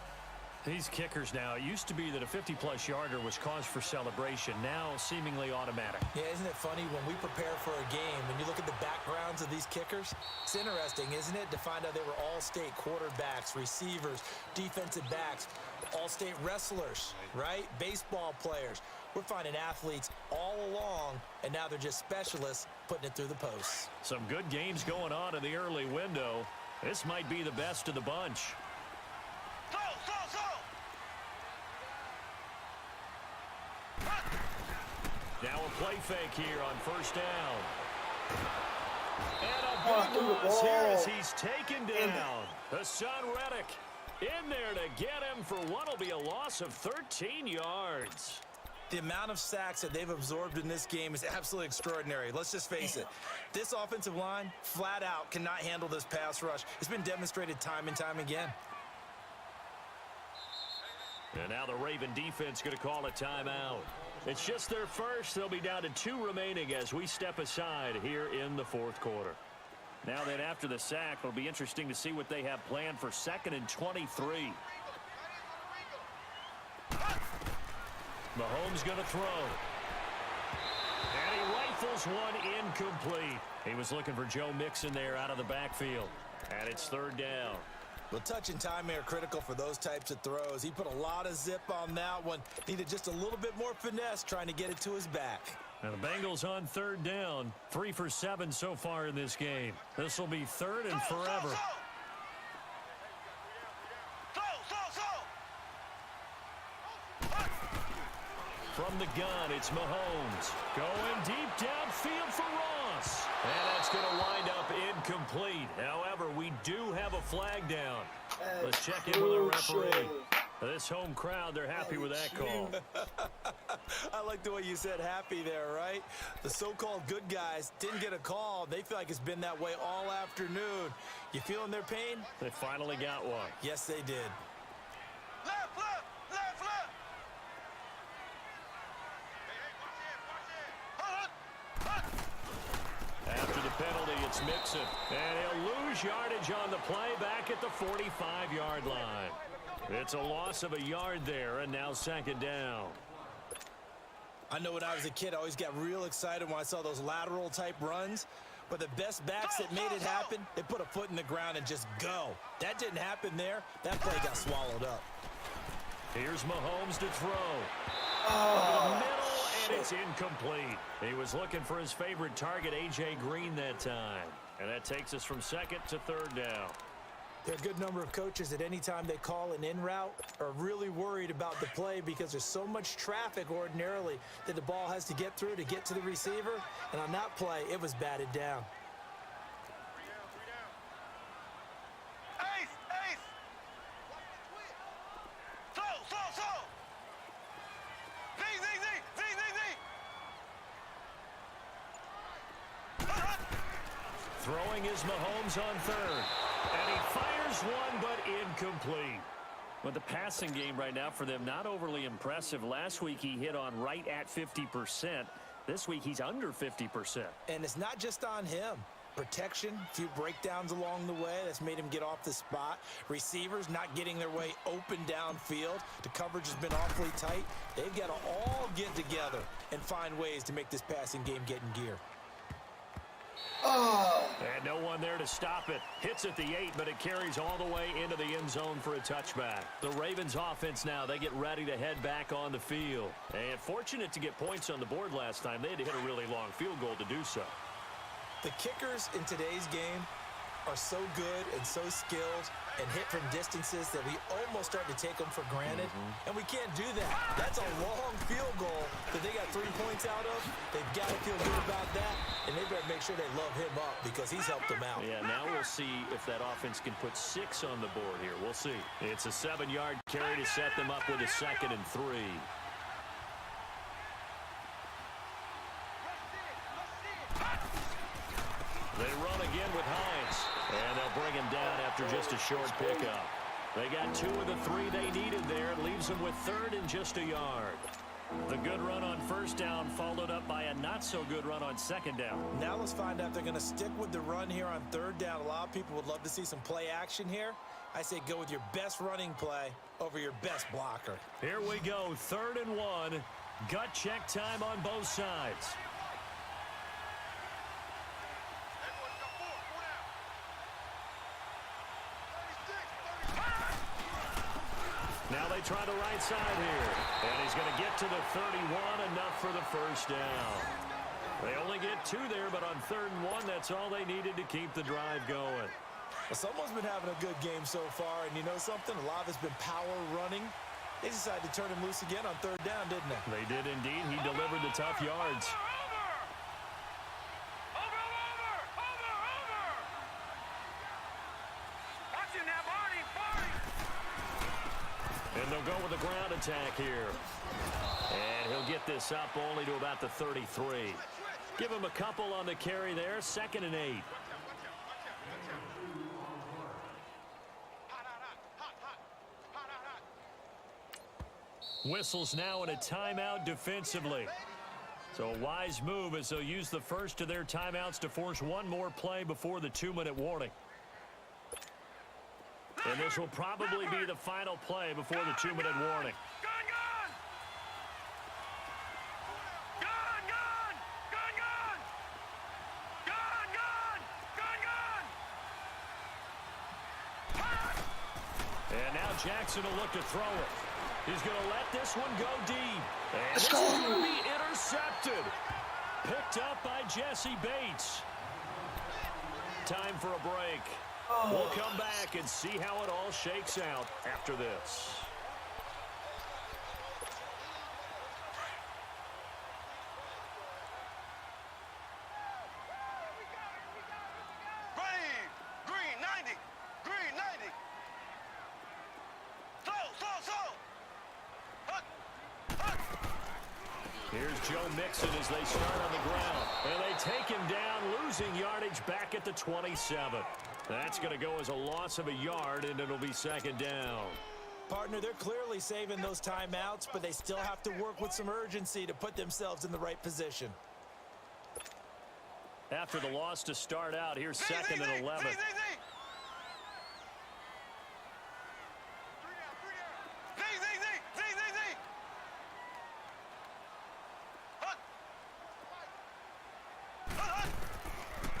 These kickers now, it used to be that a 50-plus yarder was cause for celebration. Now, seemingly automatic. Yeah, isn't it funny when we prepare for a game and you look at the backgrounds of these kickers? It's interesting, isn't it, to find out they were all-state quarterbacks, receivers, defensive backs, all-state wrestlers, right? Baseball players. We're finding athletes all along, and now they're just specialists putting it through the posts. Some good games going on in the early window. This might be the best of the bunch. Now a play fake here on first down. And a big loss here as he's taken down. Hassan Reddick in there to get him for what will be a loss of 13 yards. The amount of sacks that they've absorbed in this game is absolutely extraordinary. Let's just face it. This offensive line, flat out, cannot handle this pass rush. It's been demonstrated time and time again. And now the Raven defense going to call a timeout. It's just their first. They'll be down to 2 remaining as we step aside here in the fourth quarter. Now then, after the sack, it'll be interesting to see what they have planned for 2nd and 23. Mahomes going to throw. And he rifles one incomplete. He was looking for Joe Mixon there out of the backfield. And it's 3rd down. Well, touch and time are critical for those types of throws. He put a lot of zip on that one. Needed just a little bit more finesse trying to get it to his back. And the Bengals on 3rd down. 3 for 7 so far in this game. This will be 3rd and forever. From the gun, it's Mahomes. Going deep downfield for Ross. And that's going to wind up incomplete. However, we do have a flag down. Let's check in with our referee. This home crowd, they're happy with that call. I like the way you said happy there, right? The so-called good guys didn't get a call. They feel like it's been that way all afternoon. You feeling their pain? They finally got one. Yes, they did. Left, left, left, left. After the penalty, it's Mixon. And he'll lose yardage on the play back at the 45-yard line. It's a loss of a yard there, and now 2nd down. I know when I was a kid, I always got real excited when I saw those lateral-type runs. But the best backs that made it happen, they put a foot in the ground and just go. That didn't happen there. That play got swallowed up. Here's Mahomes to throw. The middle, and it's incomplete. He was looking for his favorite target, A.J. Green, that time. And that takes us from 2nd to 3rd down. There are a good number of coaches at any time they call an in route are really worried about the play because there's so much traffic ordinarily that the ball has to get through to get to the receiver. And on that play, it was batted down. Ace, ace. Slow, slow, slow. Z, Z, Z, Z, Z, Z. Throwing is Mahomes on 3rd. And he fires one, but incomplete. But the passing game right now for them, not overly impressive. Last week he hit on right at 50%. This week he's under 50%. And it's not just on him. Protection, a few breakdowns along the way that's made him get off the spot. Receivers not getting their way open downfield. The coverage has been awfully tight. They've got to all get together and find ways to make this passing game get in gear. And no one there to stop it. Hits at the 8, but it carries all the way into the end zone for a touchback. The Ravens offense now, they get ready to head back on the field. And fortunate to get points on the board last time. They had to hit a really long field goal to do so. The kickers in today's game are so good and so skilled and hit from distances that we almost start to take them for granted. And we can't do that. That's a long field goal that they got 3 points out of. They've got to feel good about that, and they better make sure they love him up because he's helped them out. Yeah, now we'll see if that offense can put 6 on the board here. We'll see. It's a 7-yard carry to set them up with a 2nd and 3. They run again with Hines, and they'll bring him down after just a short pickup. They got 2 of the 3 they needed there. It leaves them with 3rd and just a yard. The good run on 1st down followed up by a not-so-good run on 2nd down. Now let's find out if they're going to stick with the run here on 3rd down. A lot of people would love to see some play action here. I say go with your best running play over your best blocker. Here we go, 3rd and 1. Gut check time on both sides. Now they try the right side here. And he's going to get to the 31, enough for the 1st down. They only get 2 there, but on 3rd and 1, that's all they needed to keep the drive going. Well, someone's been having a good game so far, and you know something? A lot of it's been power running. They decided to turn him loose again on 3rd down, didn't they? They did indeed. He delivered the tough yards. And they'll go with a ground attack here. And he'll get this up only to about the 33. Give him a couple on the carry there. 2nd and 8. Whistles now in a timeout defensively. So a wise move as they'll use the first of their timeouts to force one more play before the 2-minute warning. And this will probably be the final play before the 2-minute warning. And now Jackson will look to throw it. He's going to let this one go deep. And this is going to be intercepted. Picked up by Jesse Bates. Time for a break. We'll come back and see how it all shakes out after this. Green 90. Green 90. Slow. Here's Joe Mixon as they start on the ground. And they take him down, losing yardage back at the 27. That's going to go as a loss of a yard, and it'll be 2nd down. Partner, they're clearly saving those timeouts, but they still have to work with some urgency to put themselves in the right position. After the loss to start out, here's 2nd and 11.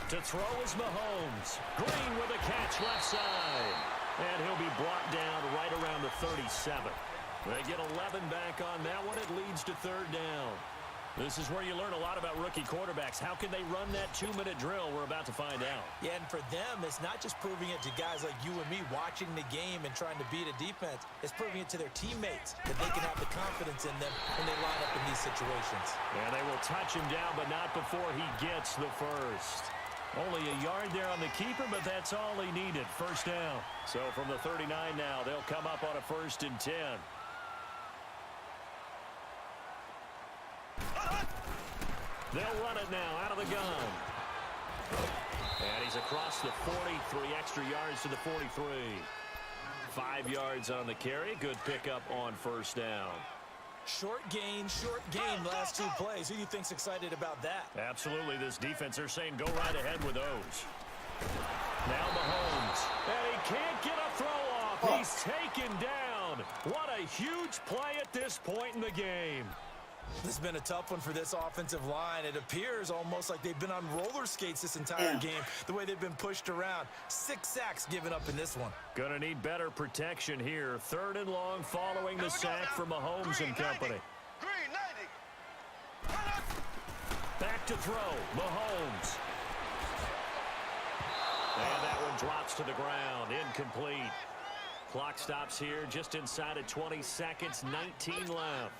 To throw is Mahomes. Green with a catch left side. And he'll be brought down right around the 37. They get 11 back on that one. It leads to 3rd down. This is where you learn a lot about rookie quarterbacks. How can they run that 2-minute drill? We're about to find out. Yeah, and for them, it's not just proving it to guys like you and me watching the game and trying to beat a defense. It's proving it to their teammates that they can have the confidence in them when they line up in these situations. And they will touch him down, but not before he gets the first. Only a yard there on the keeper, but that's all he needed. 1st down. So from the 39 now, they'll come up on a 1st and 10. They'll run it now out of the gun. And he he's across the 40, 3 extra yards to the 43. 5 yards on the carry. Good pickup on first down. Short gain, last 2 plays. Who do you think's excited about that? Absolutely, this defense, they're saying go right ahead with those. Now Mahomes, and he can't get a throw off. He's taken down. What a huge play at this point in the game. This has been a tough one for this offensive line. It appears almost like they've been on roller skates this entire game, the way they've been pushed around. 6 sacks given up in this one. Gonna need better protection here. 3rd and long following the sack from Mahomes and company. Green 90. Back to throw, Mahomes. And that one drops to the ground, incomplete. Clock stops here just inside of 20 seconds, 19 left.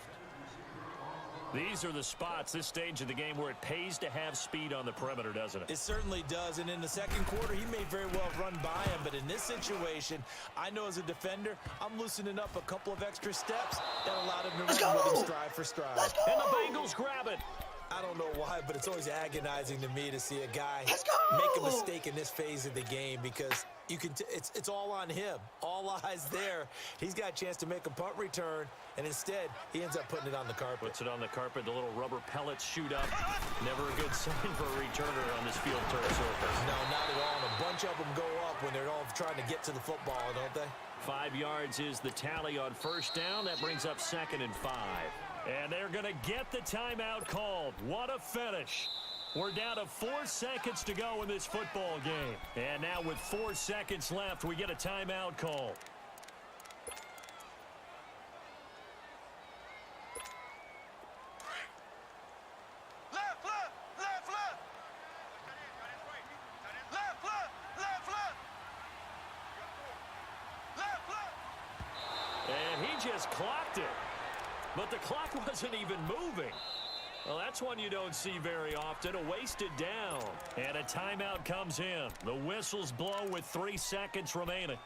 These are the spots, this stage of the game, where it pays to have speed on the perimeter, doesn't it? It certainly does, and in the second quarter, he may very well run by him, but in this situation, I know as a defender, I'm loosening up a couple of extra steps that allowed him to run with him stride for stride. And the Bengals grab it. I don't know why, but it's always agonizing to me to see a guy make a mistake in this phase of the game because you can. It's all on him. All eyes there. He's got a chance to make a punt return, and instead, he ends up putting it on the carpet. Puts it on the carpet. The little rubber pellets shoot up. Never a good sign for a returner on this field turf surface. No, not at all. And a bunch of them go up when they're all trying to get to the football, don't they? 5 yards is the tally on first down. That brings up 2nd and 5. And they're going to get the timeout called. What a finish. We're down to 4 seconds to go in this football game. And now with 4 seconds left, we get a timeout call. Left, left, left, left. Left, left, left, left. Left, left. And he just clocked it. But the clock wasn't even moving. Well, that's one you don't see very often, a wasted down. And a timeout comes in. The whistles blow with 3 seconds remaining.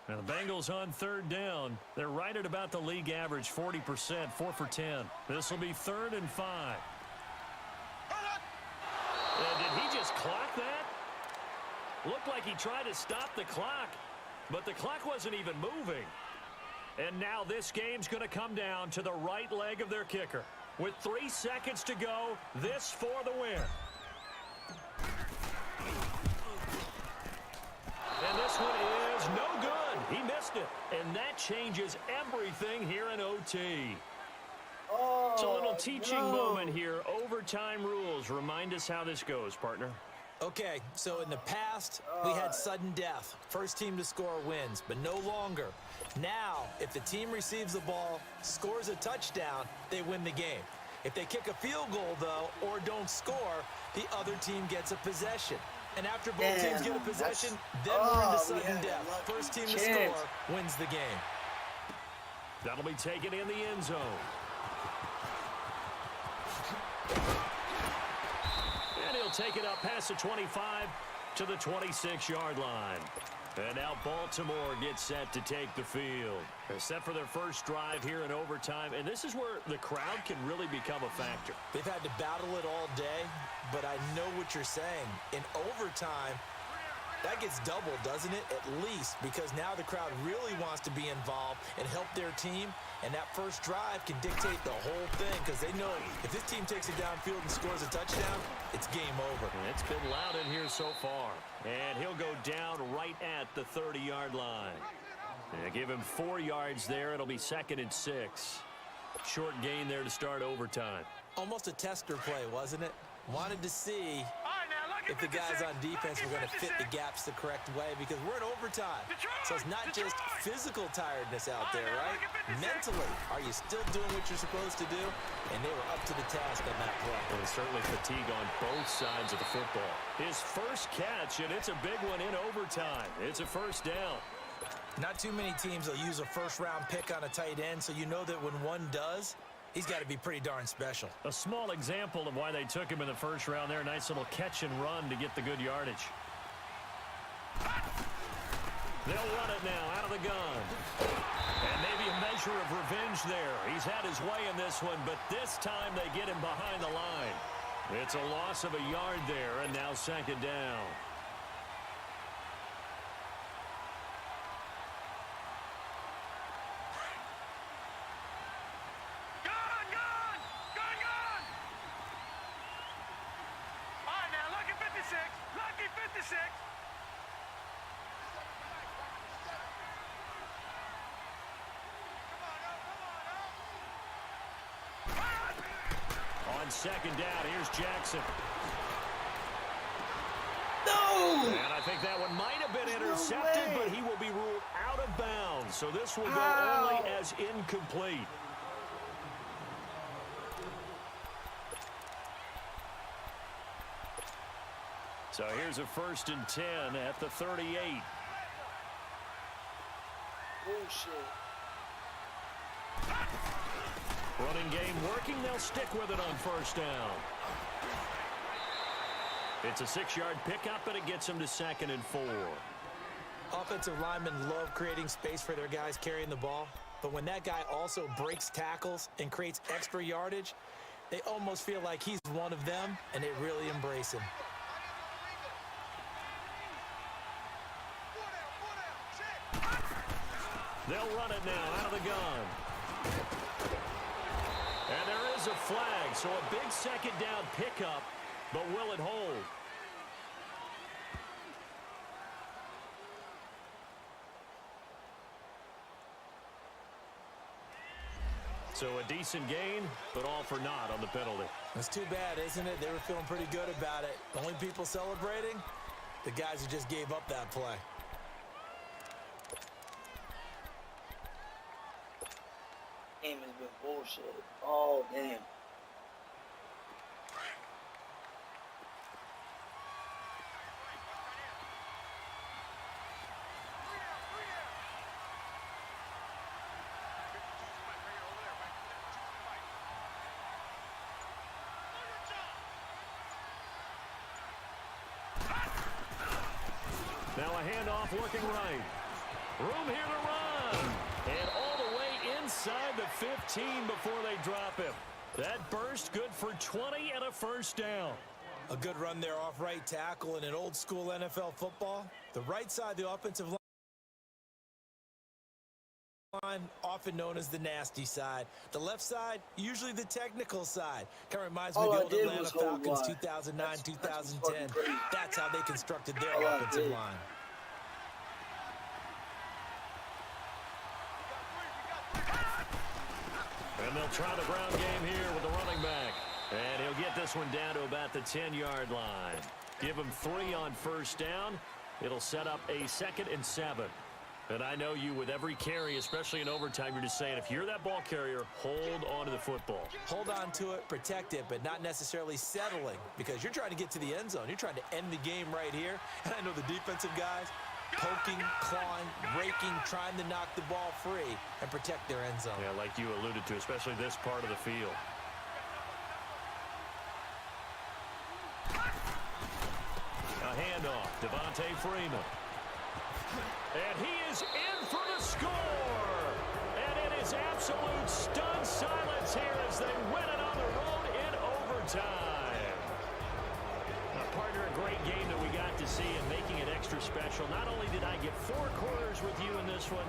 Now the Bengals on 3rd down. They're right at about the league average, 40%, 4 for 10. This will be 3rd and 5. And did he just clock that? Looked like he tried to stop the clock, but the clock wasn't even moving. And now this game's going to come down to the right leg of their kicker. With 3 seconds to go, this for the win. And this one is no good. He missed it. And that changes everything here in OT. It's a little teaching moment here. Overtime rules. Remind us how this goes, partner. Okay, so in the past, we had sudden death. First team to score wins, but no longer. Now, if the team receives the ball, scores a touchdown, they win the game. If they kick a field goal, though, or don't score, the other team gets a possession. And after both teams get a possession, then we're into sudden death. First team to score wins the game. That'll be taken in the end zone. And he'll take it up past the 25 to the 26-yard line. And now Baltimore gets set to take the field. They're set for their first drive here in overtime. And this is where the crowd can really become a factor. They've had to battle it all day, but I know what you're saying. In overtime, that gets doubled, doesn't it? At least, because now the crowd really wants to be involved and help their team. And that first drive can dictate the whole thing because they know if this team takes it downfield and scores a touchdown, it's game over. And it's been loud in here so far. And he'll go down right at the 30-yard line. And give him 4 yards there. It'll be 2nd and 6. Short gain there to start overtime. Almost a tester play, wasn't it? Wanted to see if the guys on defense were going to fit the gaps the correct way because we're in overtime. So it's not just physical tiredness out there, right? Mentally, are you still doing what you're supposed to do? And they were up to the task on that play. And certainly fatigue on both sides of the football. His first catch, and it's a big one in overtime. It's a first down. Not too many teams will use a first-round pick on a tight end, so you know that when one does, he's got to be pretty darn special. A small example of why they took him in the first round there. Nice little catch and run to get the good yardage. They'll run it now out of the gun. And maybe a measure of revenge there. He's had his way in this one, but this time they get him behind the line. It's a loss of a yard there, and now second down. All right, now, lucky 56. Lucky 56. On second down, here's Jackson. No! And I think that one might have been intercepted, way. but he will be ruled out of bounds. So this will go How? only as incomplete. So here's a 1st and 10 at the 38. Bullshit. Running game working. They'll stick with it on 1st down. It's a 6-yard pickup, and it gets them to 2nd and 4. Offensive linemen love creating space for their guys carrying the ball, but when that guy also breaks tackles and creates extra yardage, they almost feel like he's one of them, and they really embrace him. They'll run it now out of the gun. And there is a flag, so a big 2nd down pickup, but will it hold? So a decent gain, but all for naught on the penalty. It's too bad, isn't it? They were feeling pretty good about it. The only people celebrating, the guys who just gave up that play. Game has been bullshit all game. Now a handoff looking right. Room here to run. And all the way inside the 15 before they drop him. That burst good for 20 and a 1st down. A good run there off right tackle in an old school NFL football. The right side, the offensive line, often known as the nasty side. The left side, usually the technical side. Kind of reminds me All of I the old did Atlanta was hold Falcons line. 2009, That's 2010. fucking crazy. That's how they constructed their All I offensive did. line. And they'll try the ground game here with the running back. And he'll get this one down to about the 10-yard line. Give him 3 on 1st down. It'll set up a 2nd and 7. And I know you, with every carry, especially in overtime, you're just saying, if you're that ball carrier, hold on to the football. Hold on to it, protect it, but not necessarily settling, because you're trying to get to the end zone. You're trying to end the game right here. And I know the defensive guys poking, clawing, raking, trying to knock the ball free and protect their end zone. Yeah, like you alluded to, especially this part of the field. A handoff, Devontae Freeman. And he is in for the score. And it is absolute stunned silence here as they win it on the road in overtime. Now, partner, a great game that we got to see and making it extra special. Not only did I get 4 quarters with you in this one,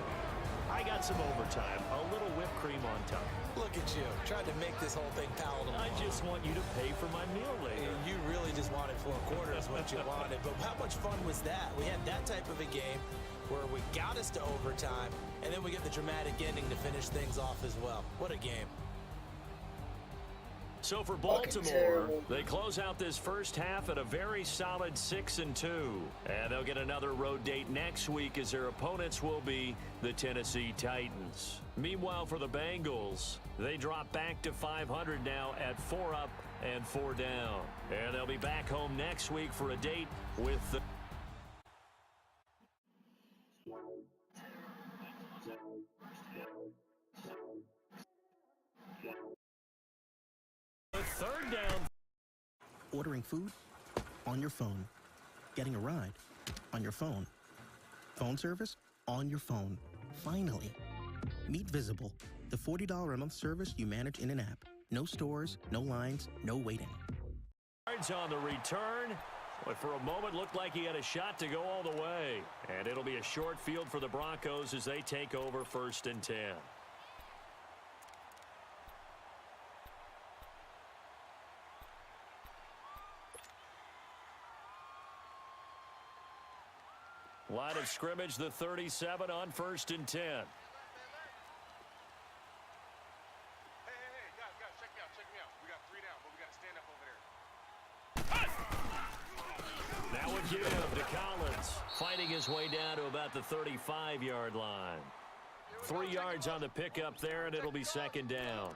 I got some overtime, a little whipped cream on top. Look at you, trying to make this whole thing palatable. I just want you to pay for my meal later. You really just wanted 4 quarters, what you wanted. But how much fun was that? We had that type of a game where we got us to overtime, and then we get the dramatic ending to finish things off as well. What a game. So for Baltimore, they close out this first half at a very solid 6-2. And they'll get another road date next week as their opponents will be the Tennessee Titans. Meanwhile, for the Bengals, they drop back to 500 now at 4 up and 4 down. And they'll be back home next week for a date with the third down. Ordering food on your phone. Getting a ride on your phone. Phone service on your phone. Finally, Meet Visible, the $40 a month service you manage in an app. No stores, no lines, no waiting. Yards on the return, but for a moment looked like he had a shot to go all the way. And it'll be a short field for the Broncos as they take over 1st and 10. Line of scrimmage, the 37 on 1st and 10. Hey, guys, check me out. We got 3 down, but we got to stand up over there. Now a give to Collins, fighting his way down to about the 35-yard line. 3 yards on the pickup there, and it'll be 2nd down.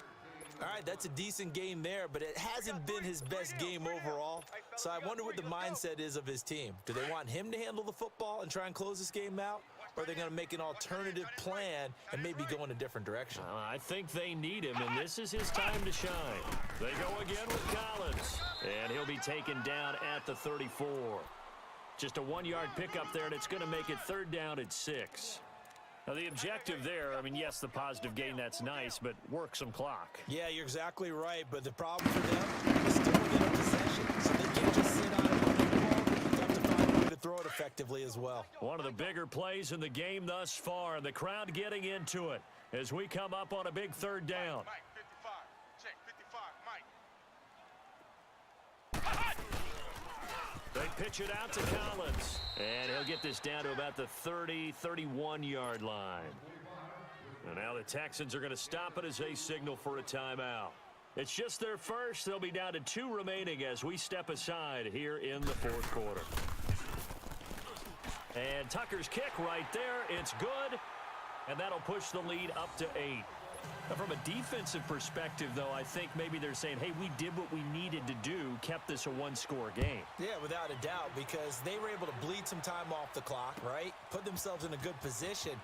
All right, that's a decent game there, but it hasn't been his best game overall. So I wonder what the mindset is of his team. Do they want him to handle the football and try and close this game out? Or are they going to make an alternative plan and maybe go in a different direction? I think they need him, and this is his time to shine. They go again with Collins, and he'll be taken down at the 34. Just a 1-yard pickup there, and it's going to make it 3rd down at 6. Now, the objective there, I mean, yes, the positive gain, that's nice, but work some clock. Yeah, you're exactly right, but the problem for them is still get a possession. So they can't just sit on it and run the ball. They have to find a way to throw it effectively as well. One of the bigger plays in the game thus far, and the crowd getting into it as we come up on a big 3rd down. Mike, 55. Check, 55, Mike. They pitch it out to Collins, and he'll get this down to about the 30, 31-yard line. And now the Texans are going to stop it as they signal for a timeout. It's just their first. They'll be down to 2 remaining as we step aside here in the 4th quarter. And Tucker's kick right there. It's good, and that'll push the lead up to 8. Now, from a defensive perspective, though, I think maybe they're saying, hey, we did what we needed to do, kept this a 1-score game. Yeah, without a doubt, because they were able to bleed some time off the clock, right? Put themselves in a good position,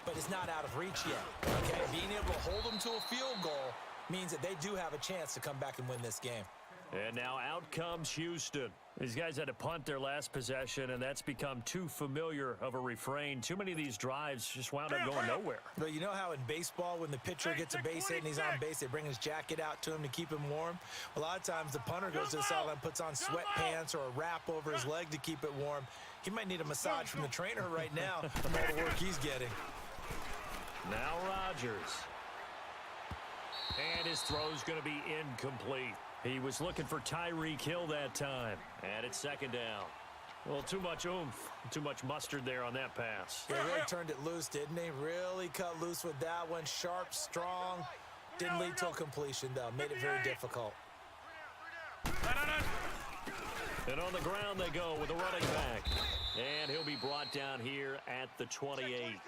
but it's not out of reach yet, okay? Being able to hold them to a field goal means that they do have a chance to come back and win this game. And now out comes Houston. These guys had to punt their last possession, and that's become too familiar of a refrain. Too many of these drives just wound up going nowhere. But you know how in baseball, when the pitcher gets a base hit and he's on base, they bring his jacket out to him to keep him warm? A lot of times the punter goes to the sideline, puts on sweatpants or a wrap over his leg to keep it warm. He might need a massage from the trainer right now from all the work he's getting. Now Rodgers. And his throw's going to be incomplete. He was looking for Tyreek Hill that time. And it's 2nd down. Well, too much oomph, too much mustard there on that pass. They really turned it loose, didn't they? Really cut loose with that one. Sharp, strong. Didn't lead to a completion, though. Made it very difficult. And on the ground they go with a running back. And he'll be brought down here at the 28.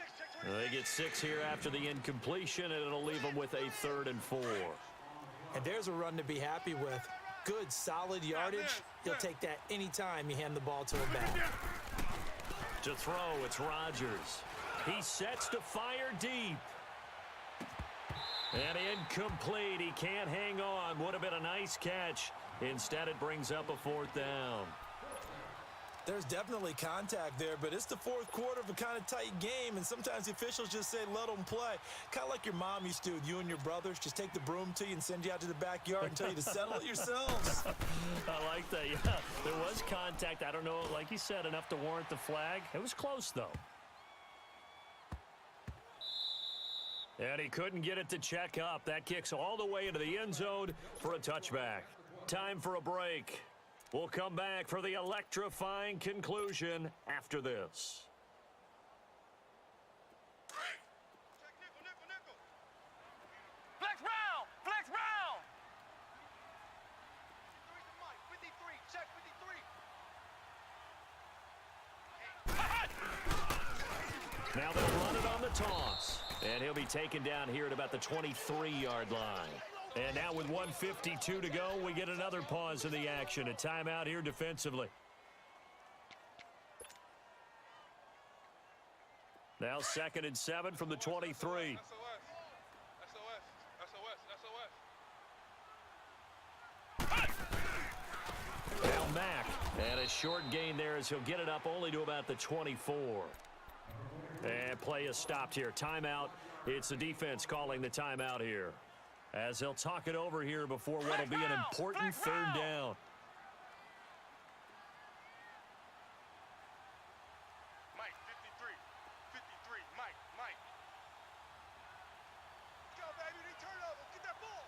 They get 6 here after the incompletion, and it'll leave them with a 3rd and 4. And there's a run to be happy with. Good, solid yardage. He'll take that anytime you hand the ball to him back. To throw, it's Rodgers. He sets to fire deep. And incomplete. He can't hang on. Would have been a nice catch. Instead, it brings up a 4th down. There's definitely contact there, but it's the 4th quarter of a kind of tight game, and sometimes the officials just say, let them play. Kind of like your mom used to with you and your brothers. Just take the broom to you and send you out to the backyard and tell you to settle it yourselves. I like that, yeah. There was contact. I don't know, like you said, enough to warrant the flag. It was close, though. And he couldn't get it to check up. That kicks all the way into the end zone for a touchback. Time for a break. We'll come back for the electrifying conclusion after this. Flex round! Flex round! 53, check 53. Now they'll run it on the toss. And he'll be taken down here at about the 23-yard line. And now with 1:52 to go, we get another pause in the action. A timeout here defensively. Now 2nd and 7 from the 23. Now Mack. And a short gain there as he'll get it up only to about the 24. And play is stopped here. Timeout. It's the defense calling the timeout here, as they'll talk it over here before what will be an important third down. Mike, 53, Mike. Go, baby, they turn over. Get that ball.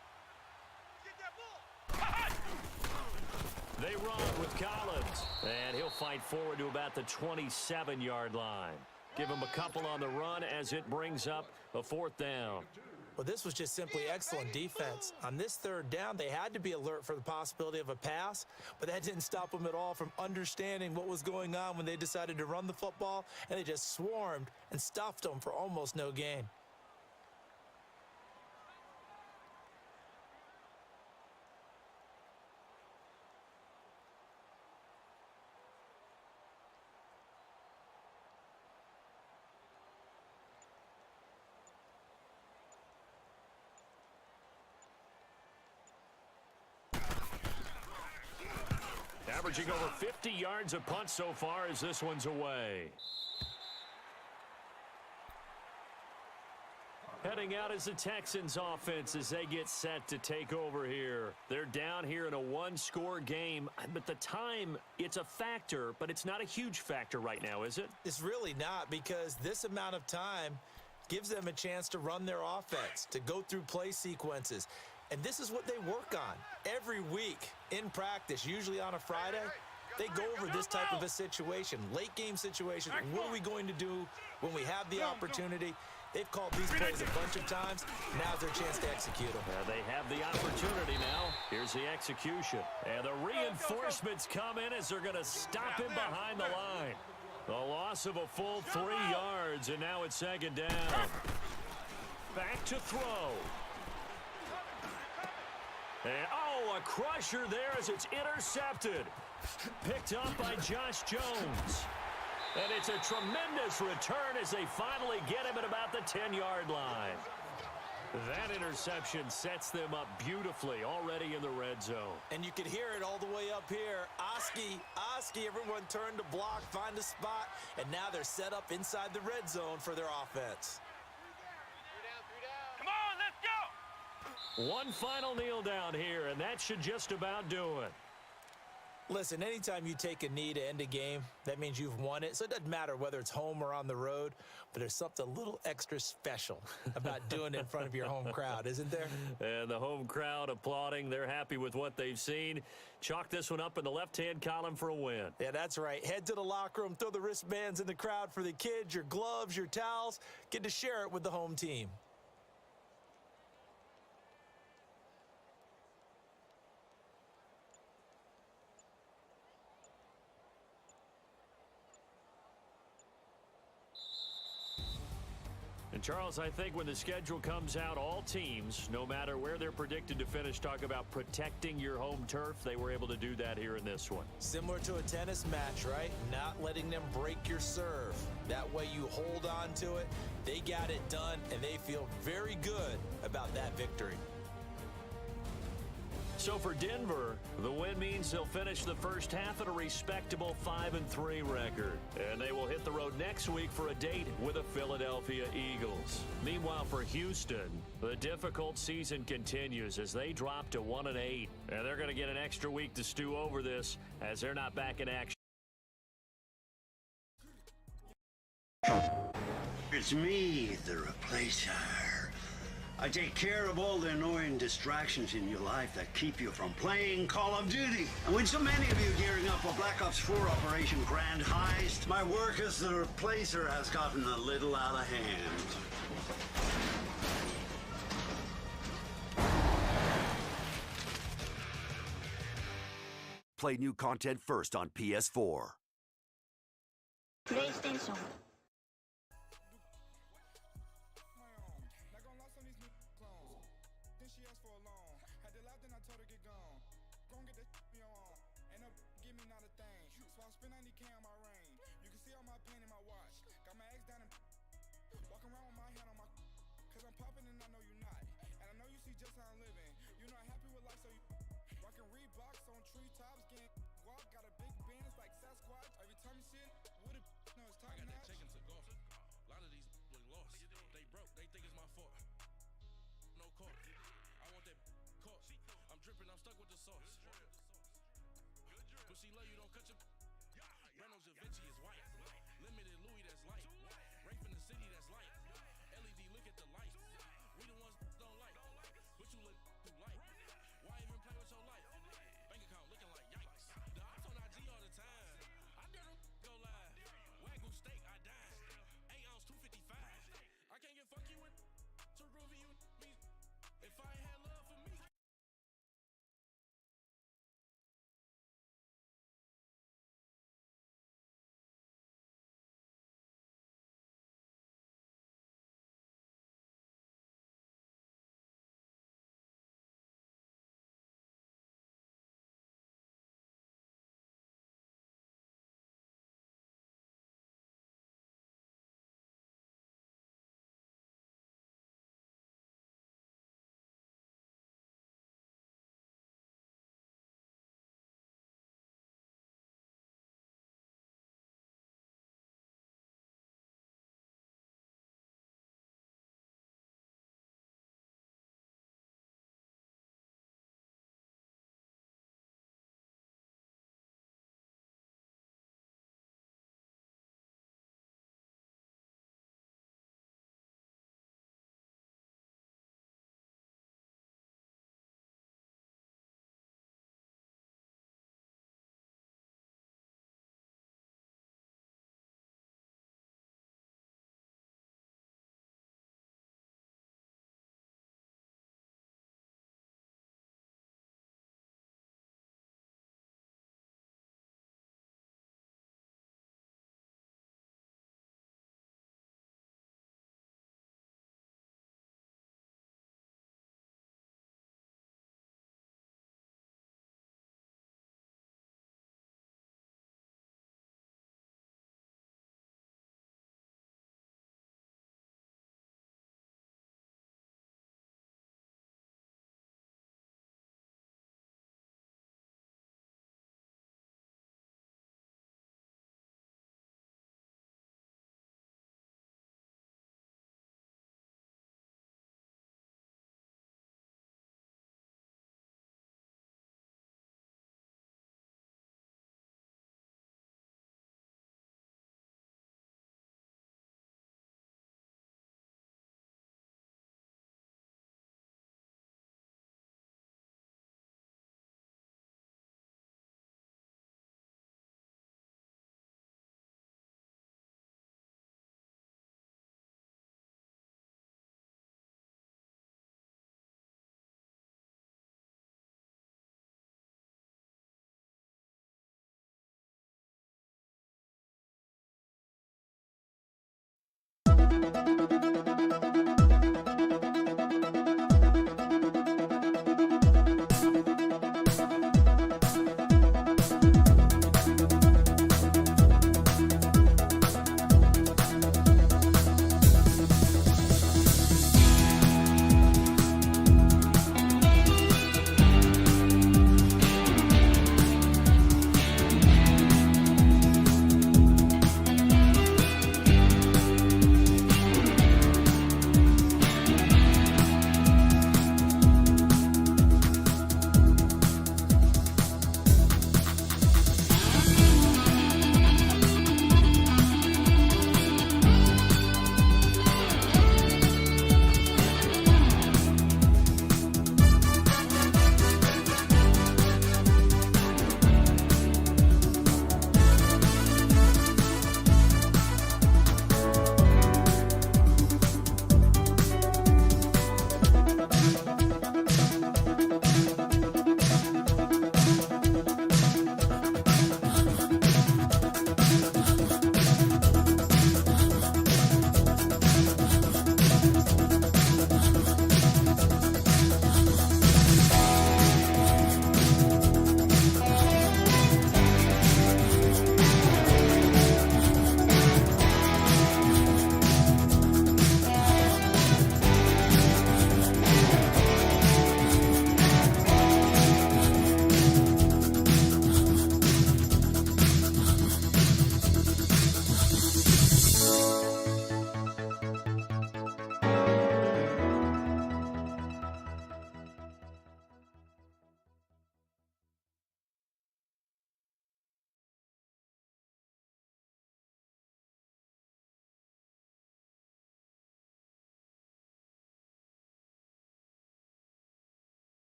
They run with Collins, and he'll fight forward to about the 27-yard line. Give him a couple on the run as it brings up a fourth down. Well, this was just simply excellent defense. On this third down, they had to be alert for the possibility of a pass, but that didn't stop them at all from understanding what was going on when they decided to run the football, and they just swarmed and stuffed them for almost no gain. Averaging over 50 yards a punt so far as this one's away. Heading out is the Texans offense as they get set to take over here. They're down here in a one-score game, but the time, it's a factor, but it's not a huge factor right now, is it? It's really not, because this amount of time gives them a chance to run their offense, to go through play sequences. And this is what they work on every week in practice, usually on a Friday. They go over this type of a situation, late game situation. What are we going to do when we have the opportunity? They've called these plays a bunch of times. Now's their chance to execute them. They have the opportunity now. Here's the execution. And the reinforcements come in as they're going to stop him behind the line. The loss of a full 3 yards, and now it's second down. Back to throw. And, a crusher there as it's intercepted. Picked up by Josh Jones. And it's a tremendous return as they finally get him at about the 10-yard line. That interception sets them up beautifully already in the red zone. And you can hear it all the way up here. Oski, everyone turned to block, find a spot, and now they're set up inside the red zone for their offense. Come on, let's go. One final kneel down here, and that should just about do it. Listen, anytime you take a knee to end a game, that means you've won it. So it doesn't matter whether it's home or on the road, but there's something a little extra special about doing it in front of your home crowd, isn't there? And the home crowd applauding. They're happy with what they've seen. Chalk this one up in the left-hand column for a win. Yeah, that's right. Head to the locker room, throw the wristbands in the crowd for the kids, your gloves, your towels. Get to share it with the home team. And, Charles, I think when the schedule comes out, all teams, no matter where they're predicted to finish, talk about protecting your home turf. They were able to do that here in this one. Similar to a tennis match, right? Not letting them break your serve. That way you hold on to it. They got it done, and they feel very good about that victory. So for Denver, the win means they'll finish the first half at a respectable 5-3 record. And they will hit the road next week for a date with the Philadelphia Eagles. Meanwhile, for Houston, the difficult season continues as they drop to 1-8. And they're going to get an extra week to stew over this as they're not back in action. It's me, the replacer. I take care of all the annoying distractions in your life that keep you from playing Call of Duty. And with so many of you gearing up for Black Ops 4 Operation Grand Heist, my work as the replacer has gotten a little out of hand. Play new content first on PS4. PlayStation. she love you, don't cut your. Reynolds Da Vinci is white. Limited Louis, that's light. Right from the city, that's light.